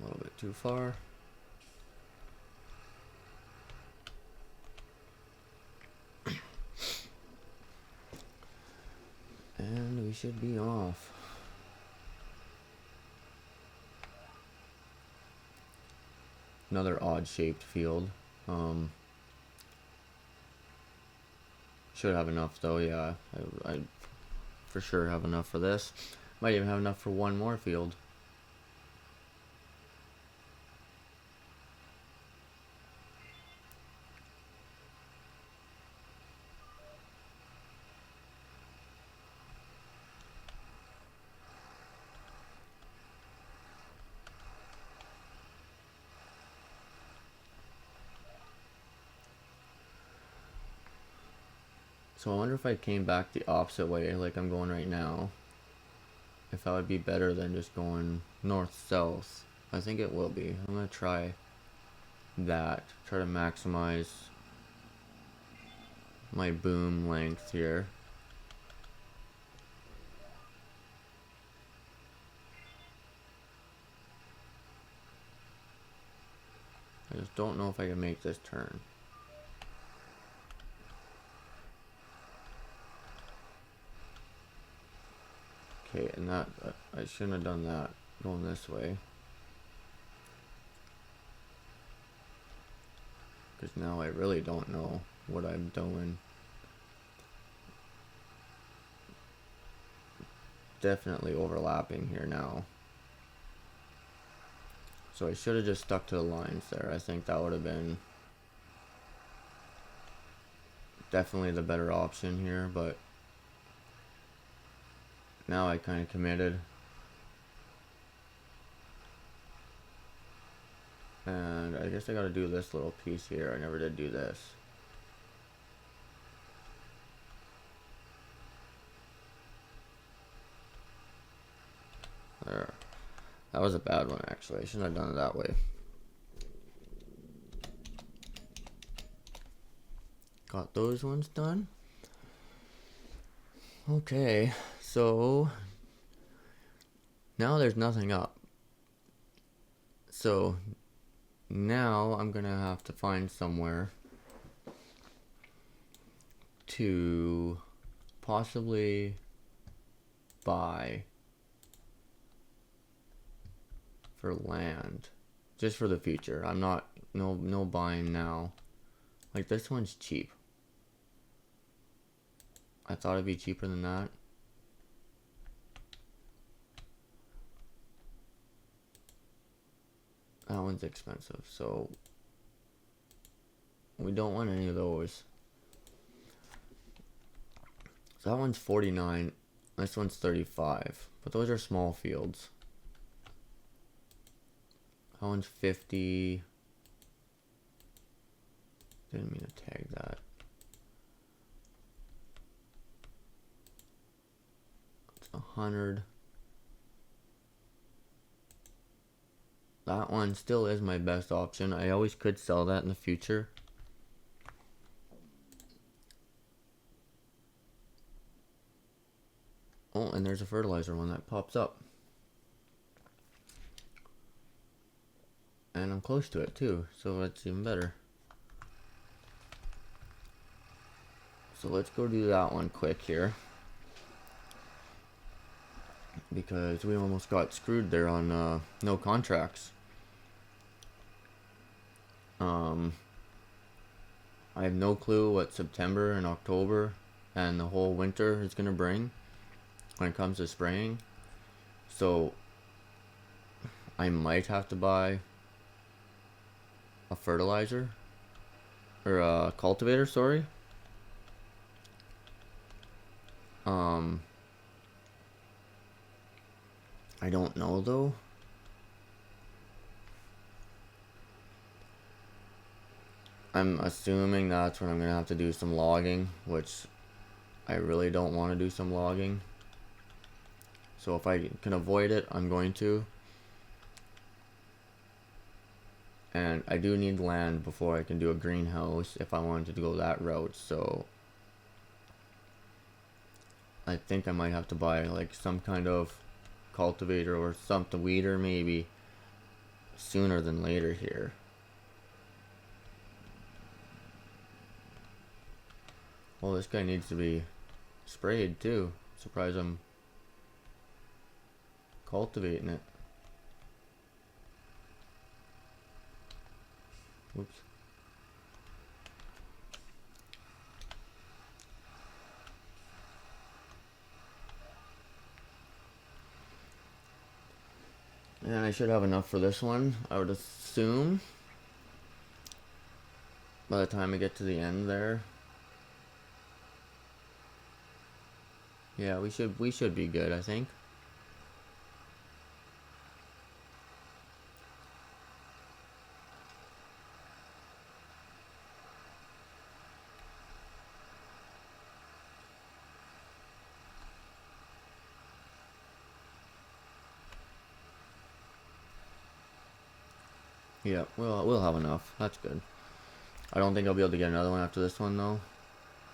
A little bit too far. And we should be off. Another odd shaped field. Should have enough though, yeah. I for sure have enough for this. Might even have enough for one more field. So I wonder if I came back the opposite way, like I'm going right now, if that would be better than just going north-south. I think it will be. I'm going to try that. Try to maximize my boom length here. I just don't know if I can make this turn. Okay, and that, I shouldn't have done that, going this way. Because now I really don't know what I'm doing. Definitely overlapping here now. So I should have just stuck to the lines there. I think that would have been definitely the better option here, but now I kind of committed. And I guess I gotta do this little piece here. I never did do this. There. That was a bad one, actually. I shouldn't have done it that way. Got those ones done. Okay, so now there's nothing up. So now I'm gonna have to find somewhere to possibly buy for land, just for the future. I'm not no buying now. Like, this one's cheap. I thought it'd be cheaper than that. That one's expensive, so we don't want any of those. So that one's 49. This one's 35. But those are small fields. That one's 50. Didn't mean to tag that. It's 100. That one still is my best option. I always could sell that in the future. Oh, and there's a fertilizer one that pops up. And I'm close to it too, so that's even better. So let's go do that one quick here, because we almost got screwed there on no contracts. I have no clue what September and October and the whole winter is going to bring when it comes to spraying. So I might have to buy a fertilizer, or a cultivator, sorry. I don't know though. I'm assuming that's when I'm gonna have to do some logging, which I really don't want to do some logging. So if I can avoid it, I'm going to. And I do need land before I can do a greenhouse if I wanted to go that route, so I think I might have to buy like some kind of cultivator or something, weeder maybe, sooner than later here. Well, this guy needs to be sprayed too. Surprised I'm cultivating it. Oops. And I should have enough for this one, I would assume, by the time I get to the end there. Yeah, we should be good, I think. Yeah, we'll have enough. That's good. I don't think I'll be able to get another one after this one though.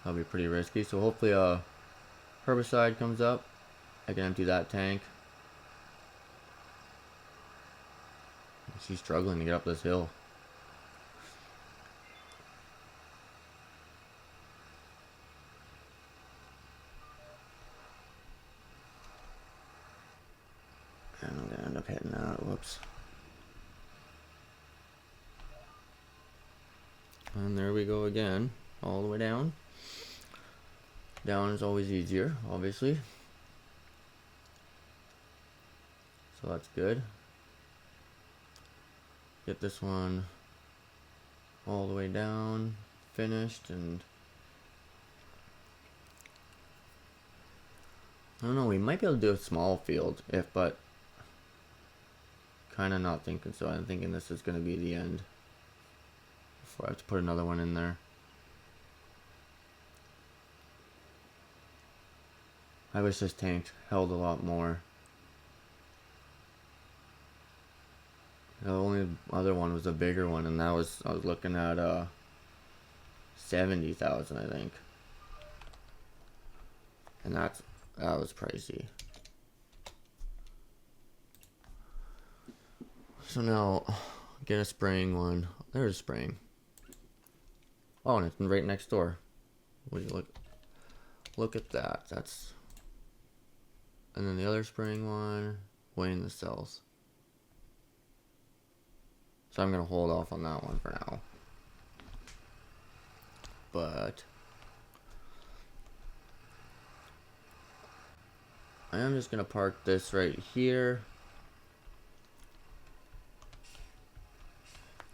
That'll be pretty risky. So hopefully herbicide comes up. I can empty that tank. She's struggling to get up this hill. And I'm gonna end up hitting that. Whoops. And there we go again. All the way down. Down is always easier, obviously. So that's good. Get this one all the way down, finished, and I don't know, we might be able to do a small field but kind of not thinking so. I'm thinking this is going to be the end before I have to put another one in there. I wish this tank held a lot more. The only other one was a bigger one, and I was looking at 70,000, I think, and that was pricey. So now, get a spraying one. There's a spraying. Oh, and it's right next door. Would you look at that? That's, and then the other spraying one way in the cells. So I'm gonna hold off on that one for now. But I am just gonna park this right here.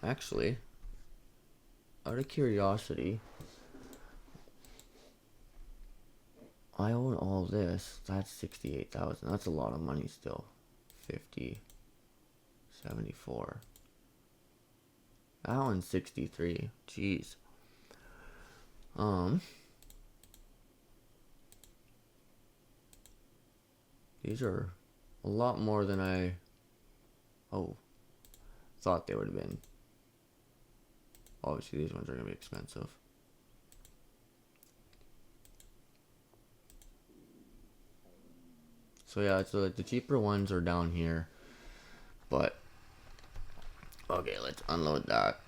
Actually, out of curiosity, I own all this. That's 68,000. That's a lot of money still. 50, 74. That one's 63. Jeez. These are a lot more than I thought they would have been. Obviously, these ones are going to be expensive. So yeah, so like the cheaper ones are down here. But okay, let's unload that.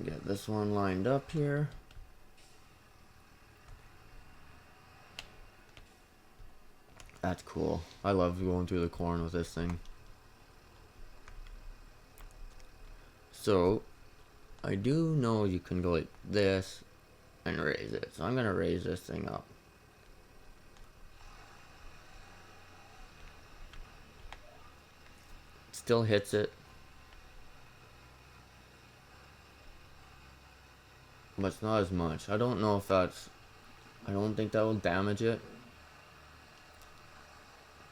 Get this one lined up here. That's cool. I love going through the corn with this thing. So, I do know you can go like this and raise it. So I'm going to raise this thing up. Still hits it. But it's not as much. I don't know if that's... I don't think that will damage it.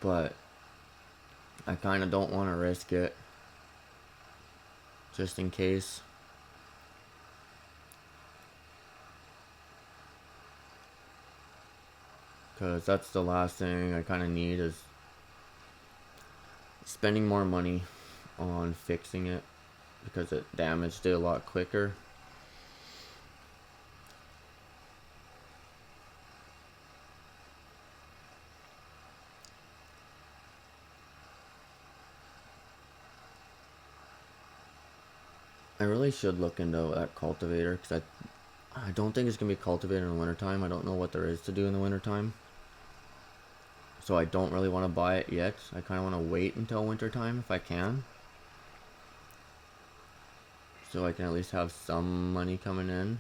But I kind of don't want to risk it. Just in case. Because that's the last thing I kind of need is spending more money on fixing it. Because it damaged it a lot quicker. I really should look into that cultivator, because I don't think it's going to be cultivated in the wintertime. I don't know what there is to do in the wintertime. So I don't really want to buy it yet. I kind of want to wait until wintertime if I can. So I can at least have some money coming in.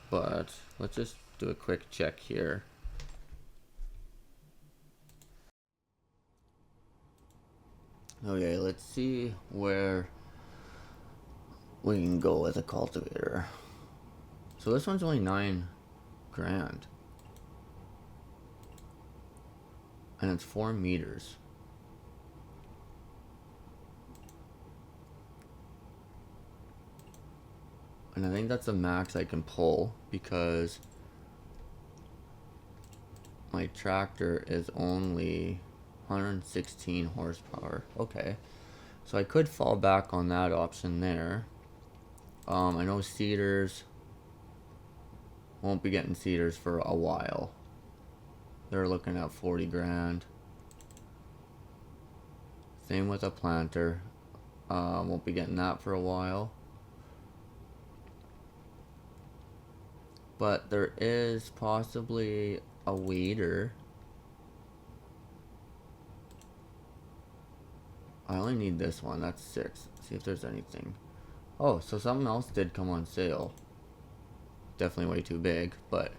But let's just do a quick check here. Okay, let's see where we can go with a cultivator. So this one's only $9 grand. And it's 4 meters. And I think that's the max I can pull because my tractor is only 116 horsepower. Okay. So I could fall back on that option there. I know seeders won't be getting seeders for a while. They're looking at 40 grand. Same with a planter. Won't be getting that for a while. But there is possibly a weeder. I only need this one. That's 6. See if there's anything. Oh, so something else did come on sale. Definitely way too big, but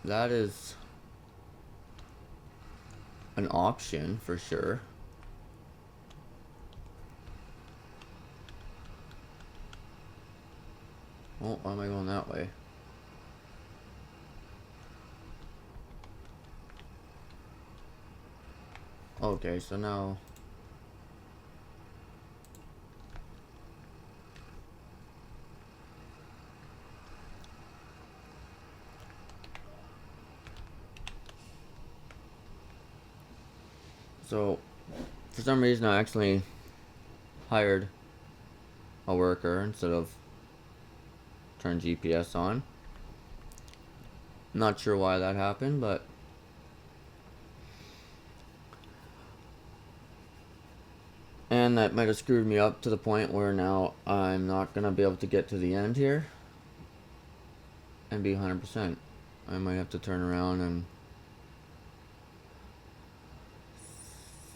that is an option for sure. Oh, why am I going that way? Okay, so now for some reason I actually hired a worker instead of turn GPS on. Not sure why that happened, but and that might have screwed me up to the point where now I'm not gonna be able to get to the end here and be 100%. I might have to turn around and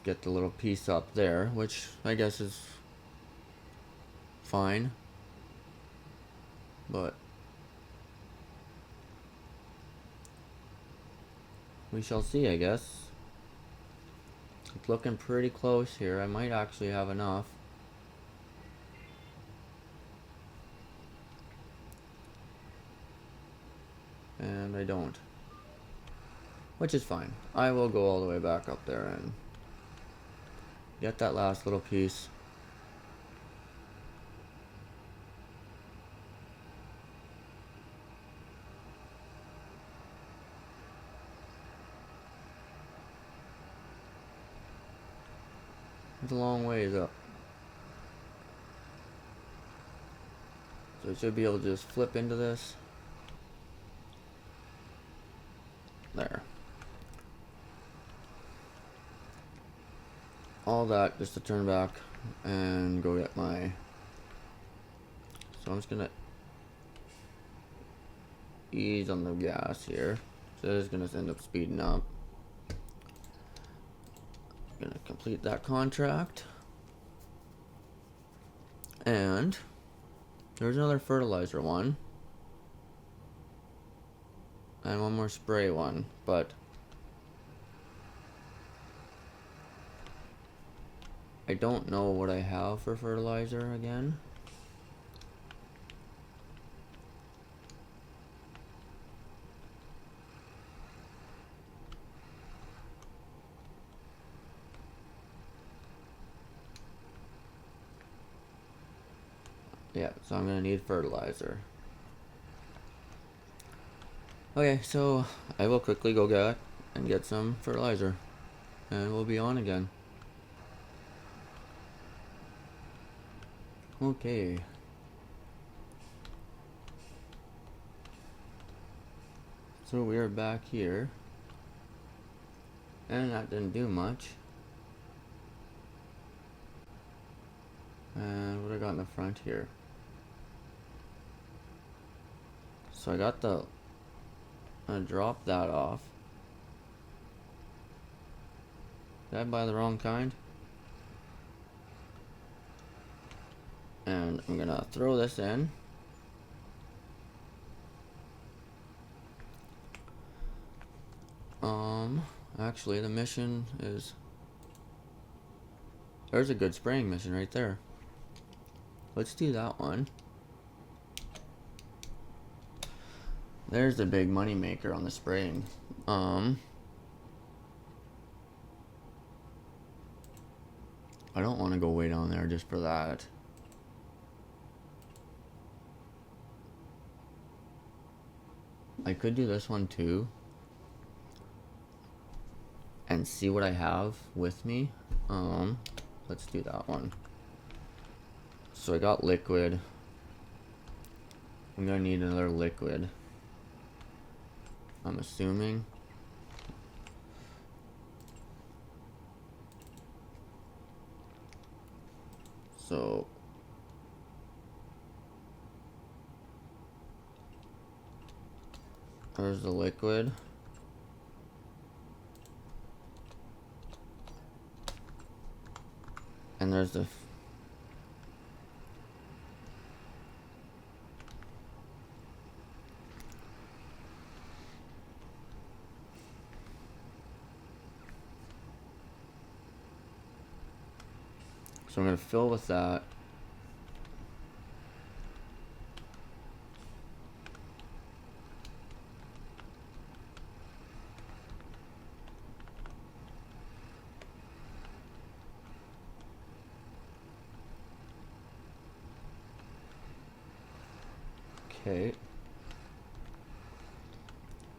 get the little piece up there, which I guess is fine, but we shall see, I guess. It's looking pretty close here. I might actually have enough. And I don't. Which is fine. I will go all the way back up there and get that last little piece. It's a long ways up. So I should be able to just flip into this. There. All that just to turn back and go get my... So I'm just gonna ease on the gas here. So it's gonna end up speeding up. Gonna complete that contract. And there's another fertilizer one. And one more spray one, but I don't know what I have for fertilizer again. Yeah, so I'm gonna need fertilizer. Okay, so I will quickly go get some fertilizer, and we'll be on again. Okay. So we are back here, and that didn't do much. And what I got in the front here? So I got the... I'm gonna drop that off. Did I buy the wrong kind? And I'm gonna throw this in. Actually the mission is... There's a good spraying mission right there. Let's do that one. There's the big money maker on the spraying. I don't want to go way down there just for that. I could do this one too and see what I have with me. Let's do that one. So I got liquid. I'm gonna need another liquid, I'm assuming. So there's the liquid. And there's the so I'm gonna fill with that. Okay.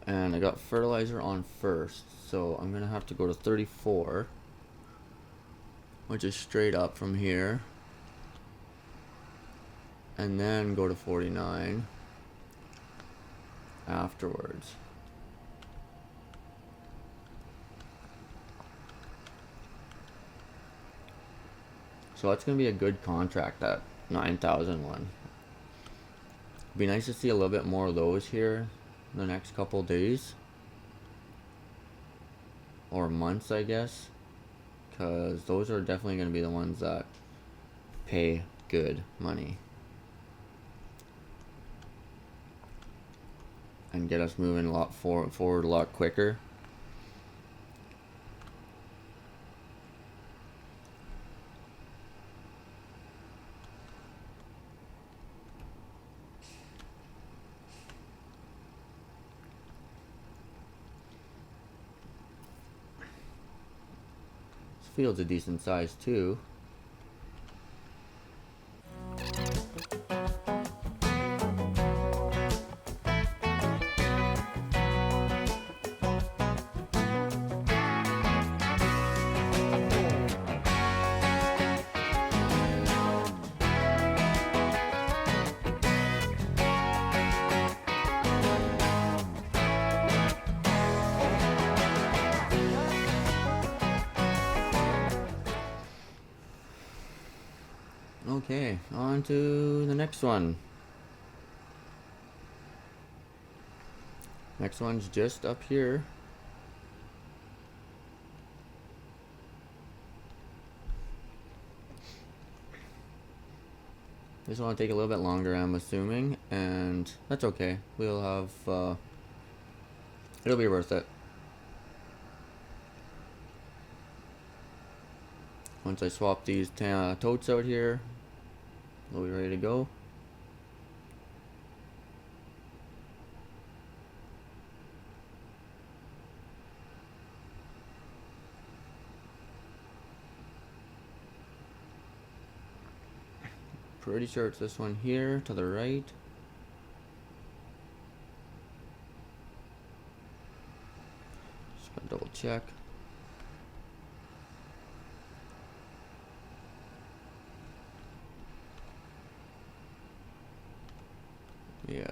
And I got fertilizer on first, so I'm gonna have to go to 34, which is straight up from here, and then go to 49 afterwards. So that's gonna be a good contract, that 9,000 one. Be nice to see a little bit more of those here in the next couple days or months, I guess, because those are definitely going to be the ones that pay good money and get us moving a lot forward a lot quicker. Field's a decent size too. Okay, on to the next one. Next one's just up here. This one will take a little bit longer, I'm assuming, and that's okay. We'll have, it'll be worth it. Once I swap these totes out here, we'll be ready to go. Pretty sure it's this one here to the right. Just gotta double check. Yeah.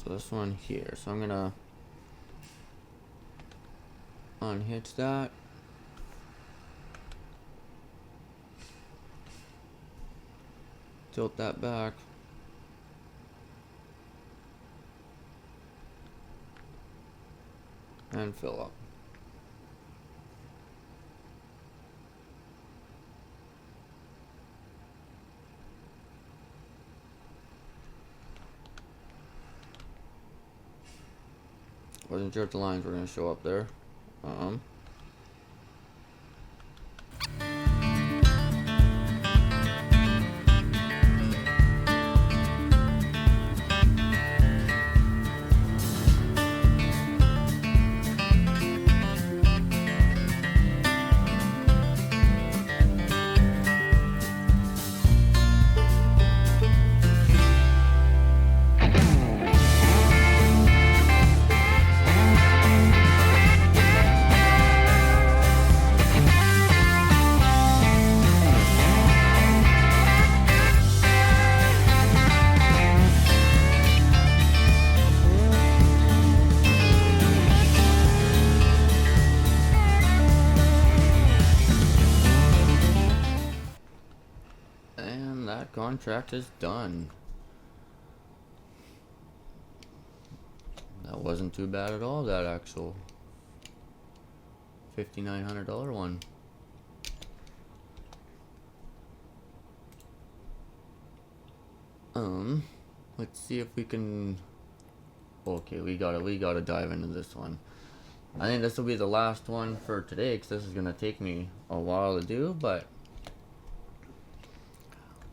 So this one here. So I'm gonna unhitch that. Tilt that back. And fill up. Wasn't sure if the lines were going to show up there. that contract is done. That wasn't too bad at all, that actual $5,900 one. Let's see if we can. Okay, we gotta dive into this one. I think this will be the last one for today, because this is gonna take me a while to do, but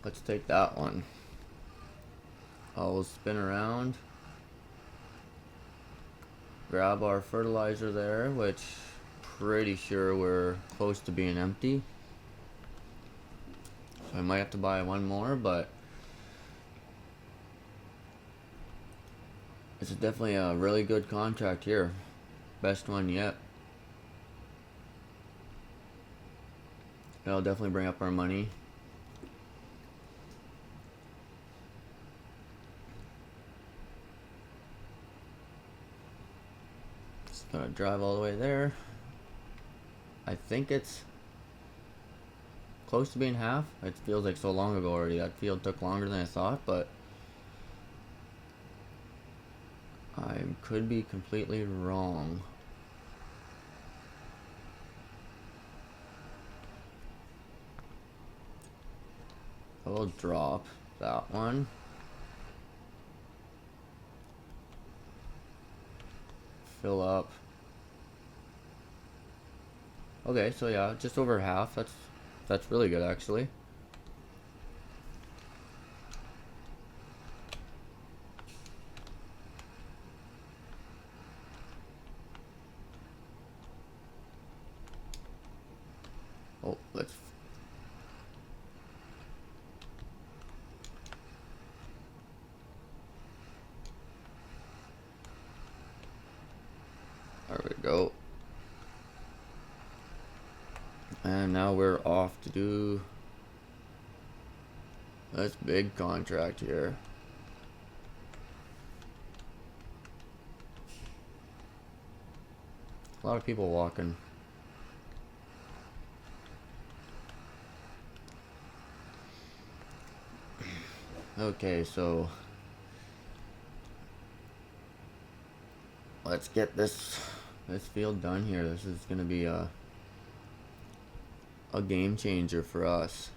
let's take that one. I'll spin around, grab our fertilizer there, which pretty sure we're close to being empty, so I might have to buy one more, but it's definitely a really good contract here. Best one yet. That'll definitely bring up our money. Just gonna drive all the way there. I think it's close to being half. It feels like so long ago already. That field took longer than I thought, but I could be completely wrong. I will drop that one. Fill up. Okay, so yeah, just over half. That's really good actually. Oh, let's. There we go. And now we're off to do this big contract here. A lot of people walking. Okay, so let's get this field done here. This is gonna be a game changer for us.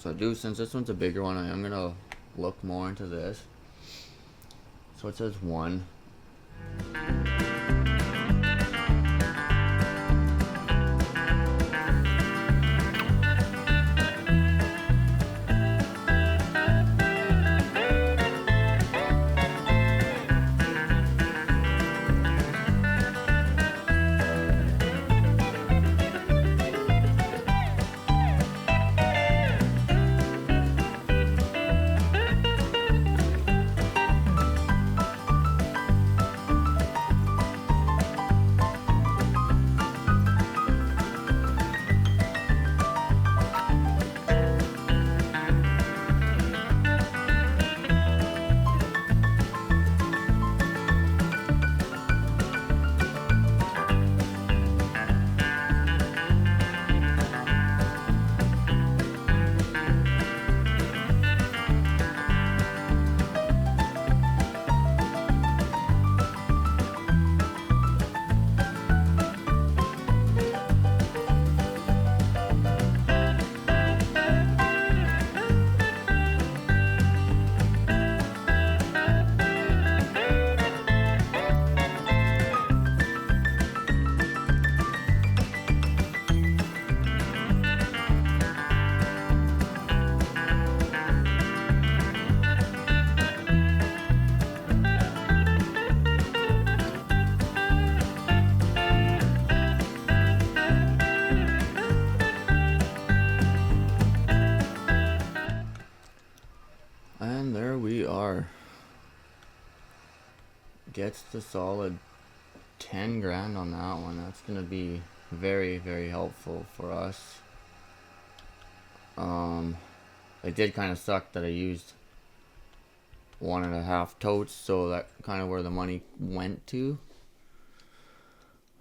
So since this one's a bigger one, I am gonna look more into this. So it says 1. And there we are. Gets the solid 10 grand on that one. That's gonna be very, very helpful for us. It did kind of suck that I used 1.5 totes, so that kind of where the money went to.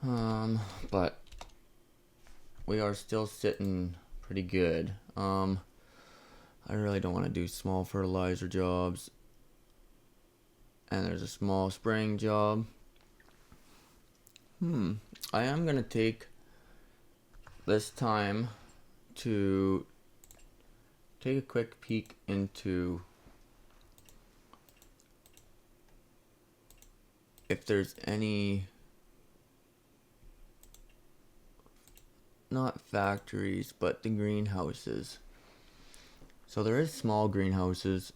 But we are still sitting pretty good. I really don't want to do small fertilizer jobs. And there's a small spraying job. I am going to take this time to take a quick peek into if there's any, not factories, but the greenhouses. So there is small greenhouses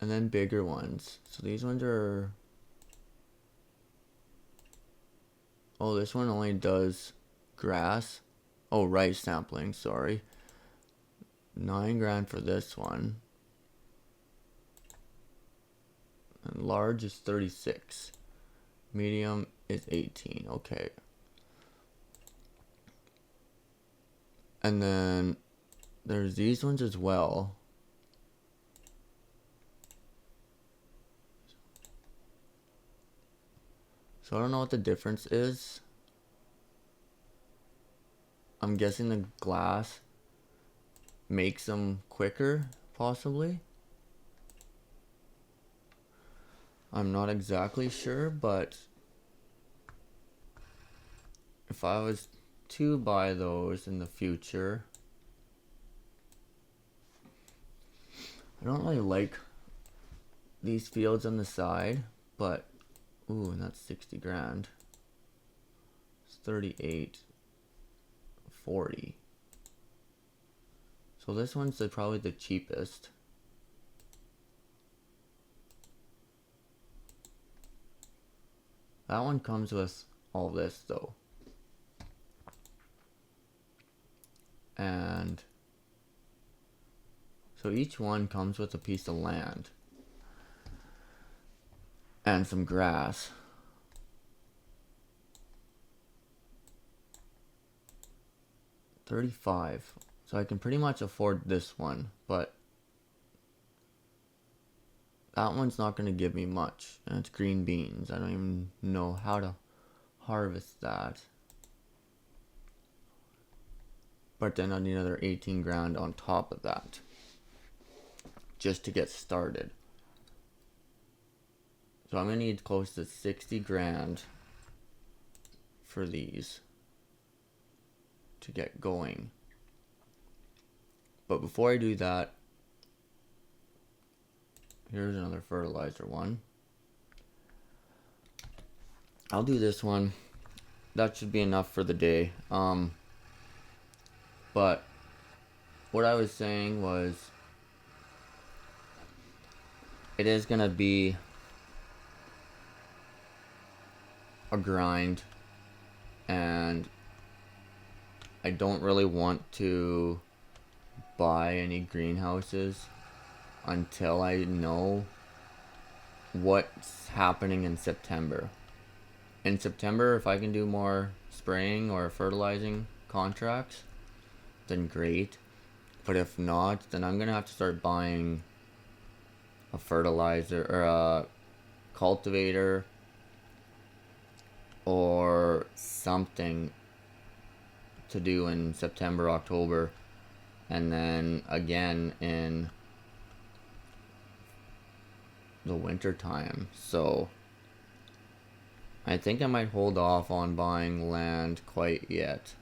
and then bigger ones. So these ones are, oh, this one only does grass. Oh, rice sampling, sorry. $9,000 for this one. And large is 36. Medium is 18. Okay. And then there's these ones as well. So I don't know what the difference is. I'm guessing the glass makes them quicker, possibly. I'm not exactly sure, but if I was to buy those in the future, I don't really like these fields on the side, but ooh, and that's $60,000. It's 38, 40. So this one's probably the cheapest. That one comes with all this though. And so each one comes with a piece of land and some grass. $35. So I can pretty much afford this one, but that one's not going to give me much. And it's green beans. I don't even know how to harvest that. But then I need another $18,000 on top of that, just to get started. So I'm going to need close to $60,000 for these to get going. But before I do that, here's another fertilizer one. I'll do this one. That should be enough for the day. But what I was saying was, it is gonna be a grind, and I don't really want to buy any greenhouses until I know what's happening in September. In September, if I can do more spraying or fertilizing contracts, then great. But if not, then I'm gonna have to start buying a fertilizer or a cultivator or something to do in September, October, and then again in the winter time. So I think I might hold off on buying land quite yet,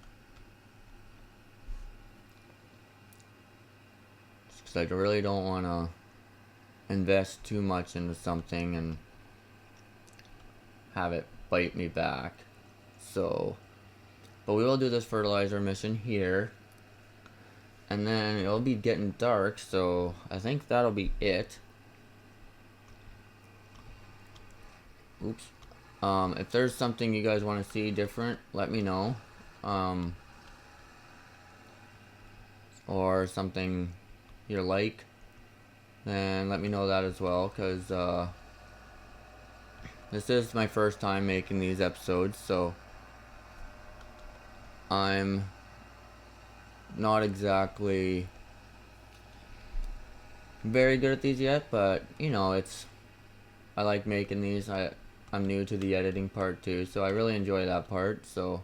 because I really don't want to invest too much into something and have it bite me back. So, but we will do this fertilizer mission here, and then it'll be getting dark, so I think that'll be it. Oops. If there's something you guys want to see different, let me know. Or something you like, then let me know that as well, because this is my first time making these episodes, so I'm not exactly very good at these yet, but you know, I like making these. I'm new to the editing part too, so I really enjoy that part. So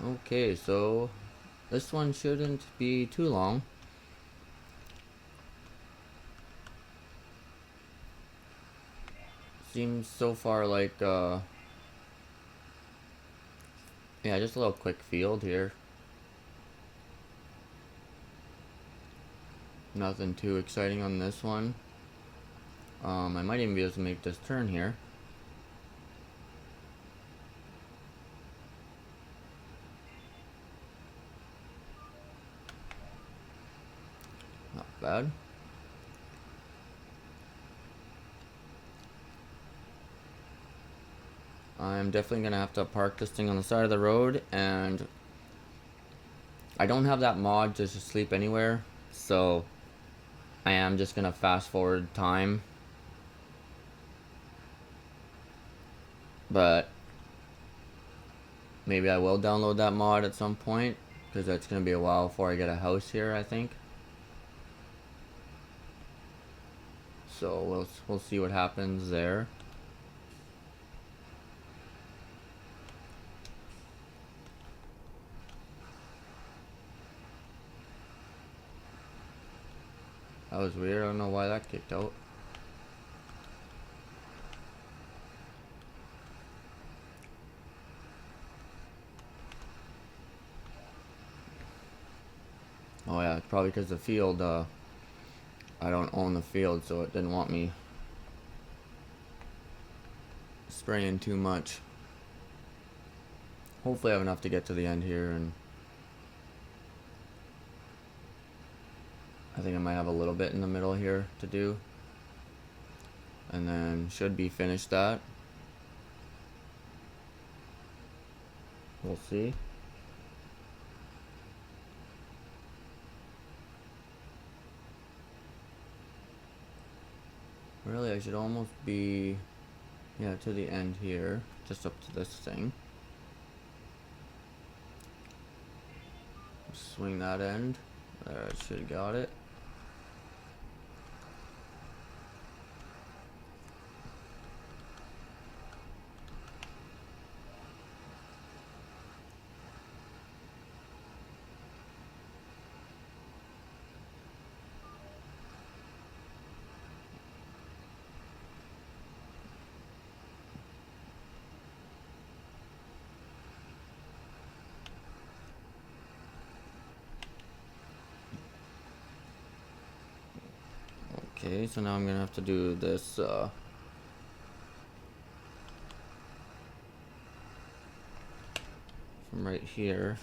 okay, so this one shouldn't be too long. Seems so far like yeah, just a little quick field here. Nothing too exciting on this one. I might even be able to make this turn here. Not bad. I'm definitely gonna have to park this thing on the side of the road, and I don't have that mod to just sleep anywhere, so I am just gonna fast forward time. But maybe I will download that mod at some point, because that's gonna be a while before I get a house here, I think. So we'll see what happens there. That was weird. I don't know why that kicked out. Oh yeah, probably because the field, I don't own the field, so it didn't want me spraying too much. Hopefully I have enough to get to the end here, and I think I might have a little bit in the middle here to do. And then should be finished that. We'll see. Really, I should almost be, yeah, to the end here, just up to this thing. Swing that end. There, I should have got it. Okay, so now I'm gonna have to do this from right here.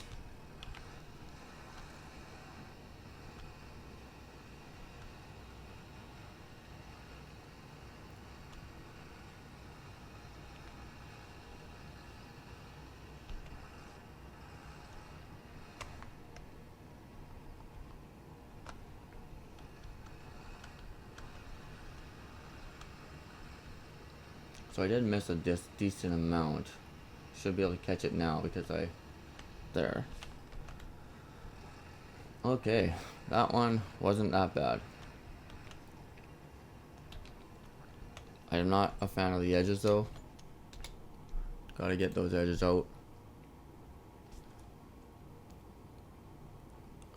So I did miss a decent amount. Should be able to catch it now because there. Okay, that one wasn't that bad. I am not a fan of the edges though. Gotta get those edges out.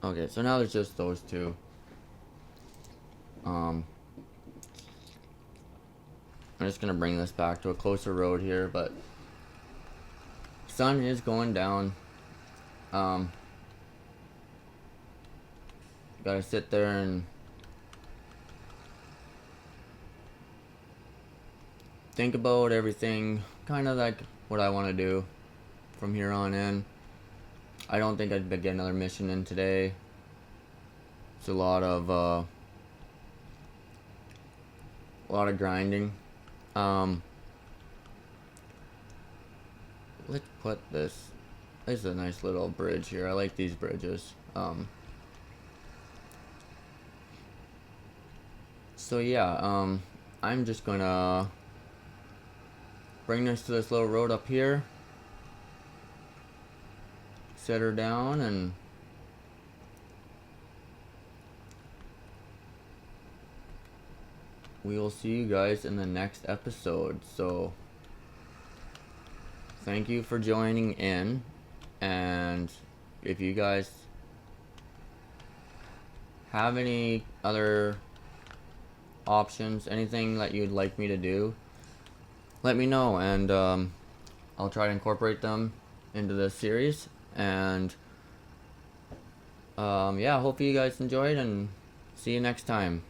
Okay, so now there's just those two. I'm just gonna bring this back to a closer road here, but sun is going down. Gotta sit there and think about everything, kind of like what I want to do from here on in. I don't think I'd get another mission in today. It's a lot of grinding. Let's put this. This is a nice little bridge here. I like these bridges. So yeah, I'm just gonna bring this to this little road up here. Set her down, and we will see you guys in the next episode. So thank you for joining in, and if you guys have any other options, anything that you'd like me to do, let me know, and I'll try to incorporate them into this series. And yeah, hope you guys enjoyed, and see you next time.